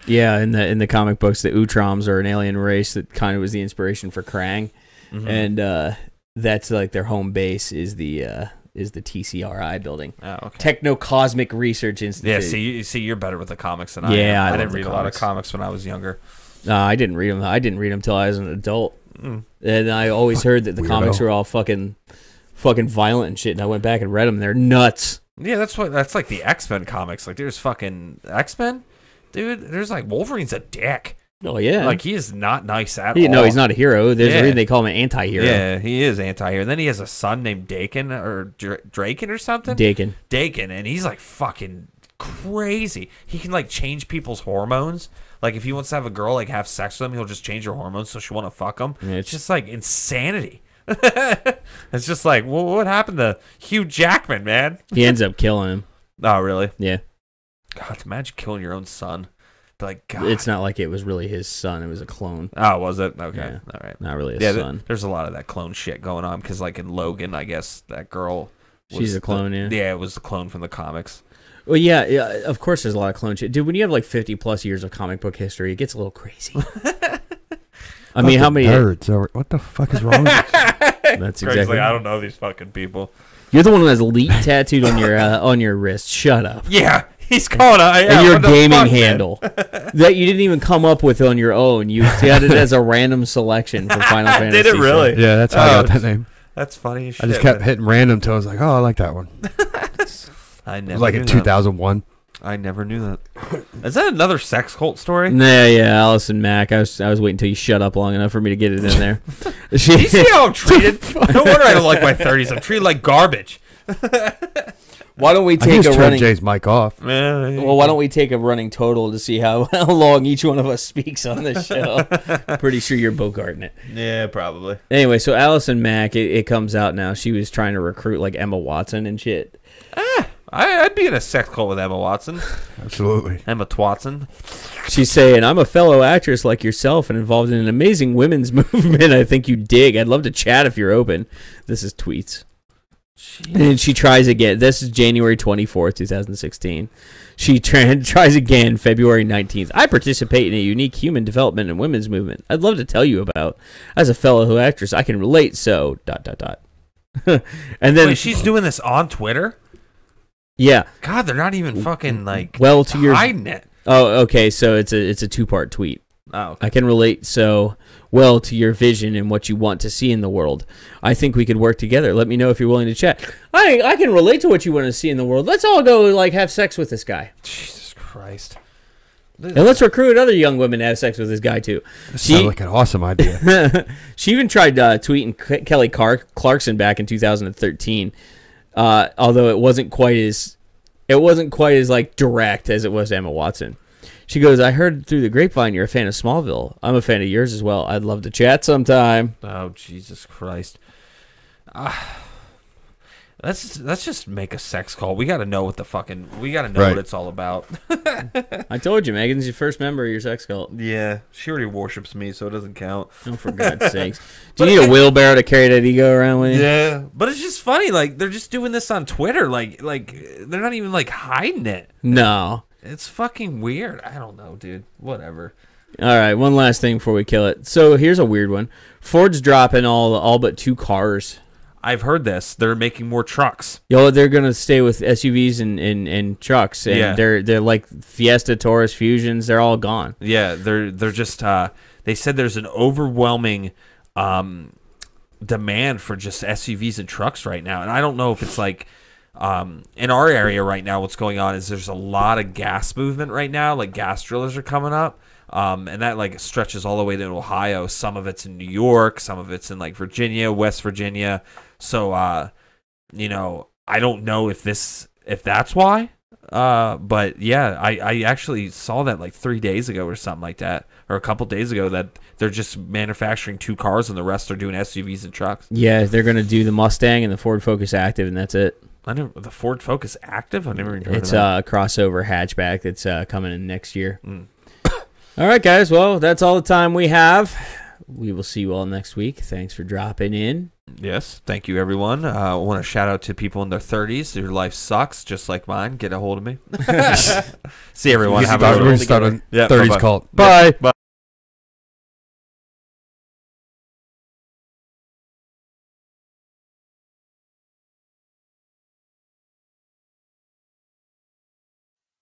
[SPEAKER 5] Yeah, in the comic books, the Utroms are an alien race that kind of was the inspiration for Krang, and that's like their home base is the TCRI building.
[SPEAKER 6] Oh, okay.
[SPEAKER 5] Techno Cosmic Research Institute.
[SPEAKER 6] Yeah, see, you're better with the comics than I am.
[SPEAKER 5] Yeah,
[SPEAKER 6] I didn't read a lot of comics when I was younger.
[SPEAKER 5] I didn't read them. I didn't read them until I was an adult, and I always heard that the comics were all fucking violent and shit. And I went back and read them. They're nuts.
[SPEAKER 6] Yeah, that's like the X-Men comics. Like, there's fucking X-Men, dude. There's like Wolverine's a dick.
[SPEAKER 5] Oh yeah,
[SPEAKER 6] like he is not nice at all.
[SPEAKER 5] No, he's not a hero. There's a reason they call him an anti-hero.
[SPEAKER 6] Yeah, he is anti-hero. And then he has a son named Dakin or Draken or something.
[SPEAKER 5] Dakin,
[SPEAKER 6] and he's like fucking crazy. He can like change people's hormones. Like if he wants to have a girl like have sex with him, he'll just change her hormones so she want to fuck him. Yeah, it's just like insanity. It's just like, well, what happened to Hugh Jackman, man?
[SPEAKER 5] He ends up killing him.
[SPEAKER 6] Oh, really?
[SPEAKER 5] Yeah.
[SPEAKER 6] God, imagine killing your own son. Like, God.
[SPEAKER 5] It's not like it was really his son. It was a clone.
[SPEAKER 6] Oh, was it? Okay.
[SPEAKER 5] Yeah.
[SPEAKER 6] All right.
[SPEAKER 5] Not really his son.
[SPEAKER 6] There's a lot of that clone shit going on because, like, in Logan, I guess that girl.
[SPEAKER 5] She's a clone, yeah.
[SPEAKER 6] Yeah, it was the clone from the comics.
[SPEAKER 5] Well, yeah, of course there's a lot of clone shit. Dude, when you have like 50 plus years of comic book history, it gets a little crazy. I mean, how many
[SPEAKER 7] nerds? What the fuck is wrong with you?
[SPEAKER 5] That's exactly.
[SPEAKER 6] I don't know these fucking people.
[SPEAKER 5] You're the one who has elite tattooed on your wrist. Shut up.
[SPEAKER 6] Yeah, he's calling
[SPEAKER 5] and your gaming handle that you didn't even come up with on your own. You got it as a random selection for Final Fantasy.
[SPEAKER 6] Did it really?
[SPEAKER 7] Yeah, that's how I got that name.
[SPEAKER 6] That's funny as shit.
[SPEAKER 7] I just kept hitting random till I was like, oh, I like that one.
[SPEAKER 6] I never.
[SPEAKER 7] It was like in 2001.
[SPEAKER 6] I never knew that. Is that another sex cult story?
[SPEAKER 5] Nah, yeah, Allison Mack. I was waiting until you shut up long enough for me to get it in there.
[SPEAKER 6] You see how I'm treated? No wonder I don't like my 30s. I'm treated like garbage.
[SPEAKER 5] Why don't we take a running
[SPEAKER 7] Jay's mic off?
[SPEAKER 5] Well, why don't we take a running total to see how long each one of us speaks on this show? Pretty sure you're bogarting it.
[SPEAKER 6] Yeah, probably.
[SPEAKER 5] Anyway, so Allison Mack, it comes out now. She was trying to recruit like Emma Watson and shit.
[SPEAKER 6] I'd be in a sex cult with Emma Watson.
[SPEAKER 7] Absolutely.
[SPEAKER 6] Emma Twatson.
[SPEAKER 5] She's saying, I'm a fellow actress like yourself and involved in an amazing women's movement I think you dig. I'd love to chat if you're open. This is tweets. Jeez. And she tries again. This is January 24th, 2016. She tries again February 19th. I participate in a unique human development and women's movement I'd love to tell you about. As a fellow actress, I can relate, so... ... And then
[SPEAKER 6] wait, she's doing this on Twitter?
[SPEAKER 5] Yeah.
[SPEAKER 6] God, they're not even fucking like
[SPEAKER 5] hiding
[SPEAKER 6] it.
[SPEAKER 5] Oh, okay. So it's a two-part tweet.
[SPEAKER 6] Oh, okay.
[SPEAKER 5] I can relate so well to your vision and what you want to see in the world. I think we could work together. Let me know if you're willing to chat. I can relate to what you want to see in the world. Let's all go like have sex with this guy.
[SPEAKER 6] Jesus Christ.
[SPEAKER 5] And let's recruit other young women to have sex with this guy too.
[SPEAKER 7] Sounds like an awesome idea.
[SPEAKER 5] She even tried tweeting Kelly Clarkson back in 2013. Although it wasn't quite as like direct as it was to Emma Watson. She goes, I heard through the grapevine you're a fan of Smallville. I'm a fan of yours as well. I'd love to chat sometime.
[SPEAKER 6] Oh, Jesus Christ. Let's just make a sex call. We got to know what what it's all about.
[SPEAKER 5] I told you, Megan's your first member of your sex cult.
[SPEAKER 6] Yeah, she already worships me, so it doesn't count.
[SPEAKER 5] Oh, for God's sakes. Do you need a wheelbarrow to carry that ego around with you?
[SPEAKER 6] Yeah, but it's just funny. Like, they're just doing this on Twitter. Like they're not even, like, hiding it.
[SPEAKER 5] No.
[SPEAKER 6] It's fucking weird. I don't know, dude. Whatever.
[SPEAKER 5] All right, one last thing before we kill it. So here's a weird one. Ford's dropping all but 2 cars.
[SPEAKER 6] I've heard this. They're making more trucks.
[SPEAKER 5] They're gonna stay with SUVs and trucks, and they're like Fiesta, Taurus, Fusions. They're all gone.
[SPEAKER 6] Yeah, they're just. They said there's an overwhelming demand for just SUVs and trucks right now, and I don't know if it's like in our area right now. What's going on is there's a lot of gas movement right now. Like gas drillers are coming up. And that like stretches all the way to Ohio. Some of it's in New York, some of it's in like Virginia, West Virginia. So, I don't know if that's why. But yeah, I actually saw that like 3 days ago or something like that, or a couple days ago, that they're just manufacturing 2 cars and the rest are doing SUVs and trucks.
[SPEAKER 5] Yeah, they're gonna do the Mustang and the Ford Focus Active, and that's it.
[SPEAKER 6] I know the Ford Focus Active. I never even heard
[SPEAKER 5] It's
[SPEAKER 6] of that.
[SPEAKER 5] a crossover hatchback that's coming in next year. All right, guys. Well, that's all the time we have. We will see you all next week. Thanks for dropping in.
[SPEAKER 6] Yes, thank you, everyone. I want to shout out to people in their 30s. Your life sucks, just like mine. Get a hold of me. See everyone. Have a
[SPEAKER 7] We're going to start on 30s
[SPEAKER 6] bye-bye.
[SPEAKER 7] cult. Bye.
[SPEAKER 6] Bye.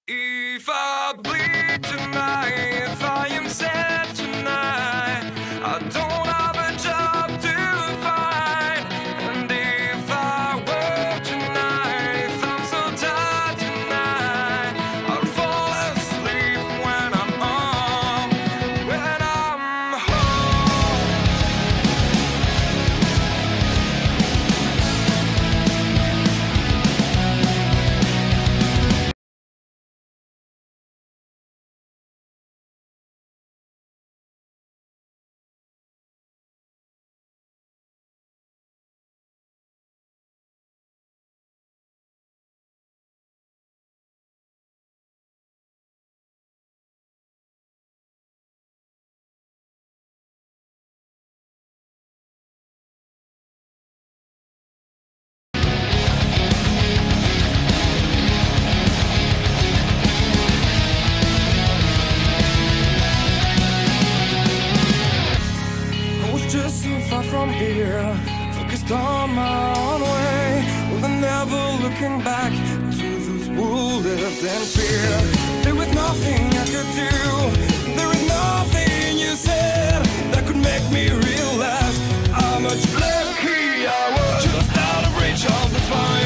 [SPEAKER 8] If I bleed tonight, if I am sad tonight, I don't have a job to find. And if I work tonight, if I'm so tired tonight, I'll fall asleep when I'm home. from here, focused on my own way, with never looking back to those who lived in fear. There was nothing I could do, there is nothing you said that could make me realize how much lucky I was. Just out of reach of the fire.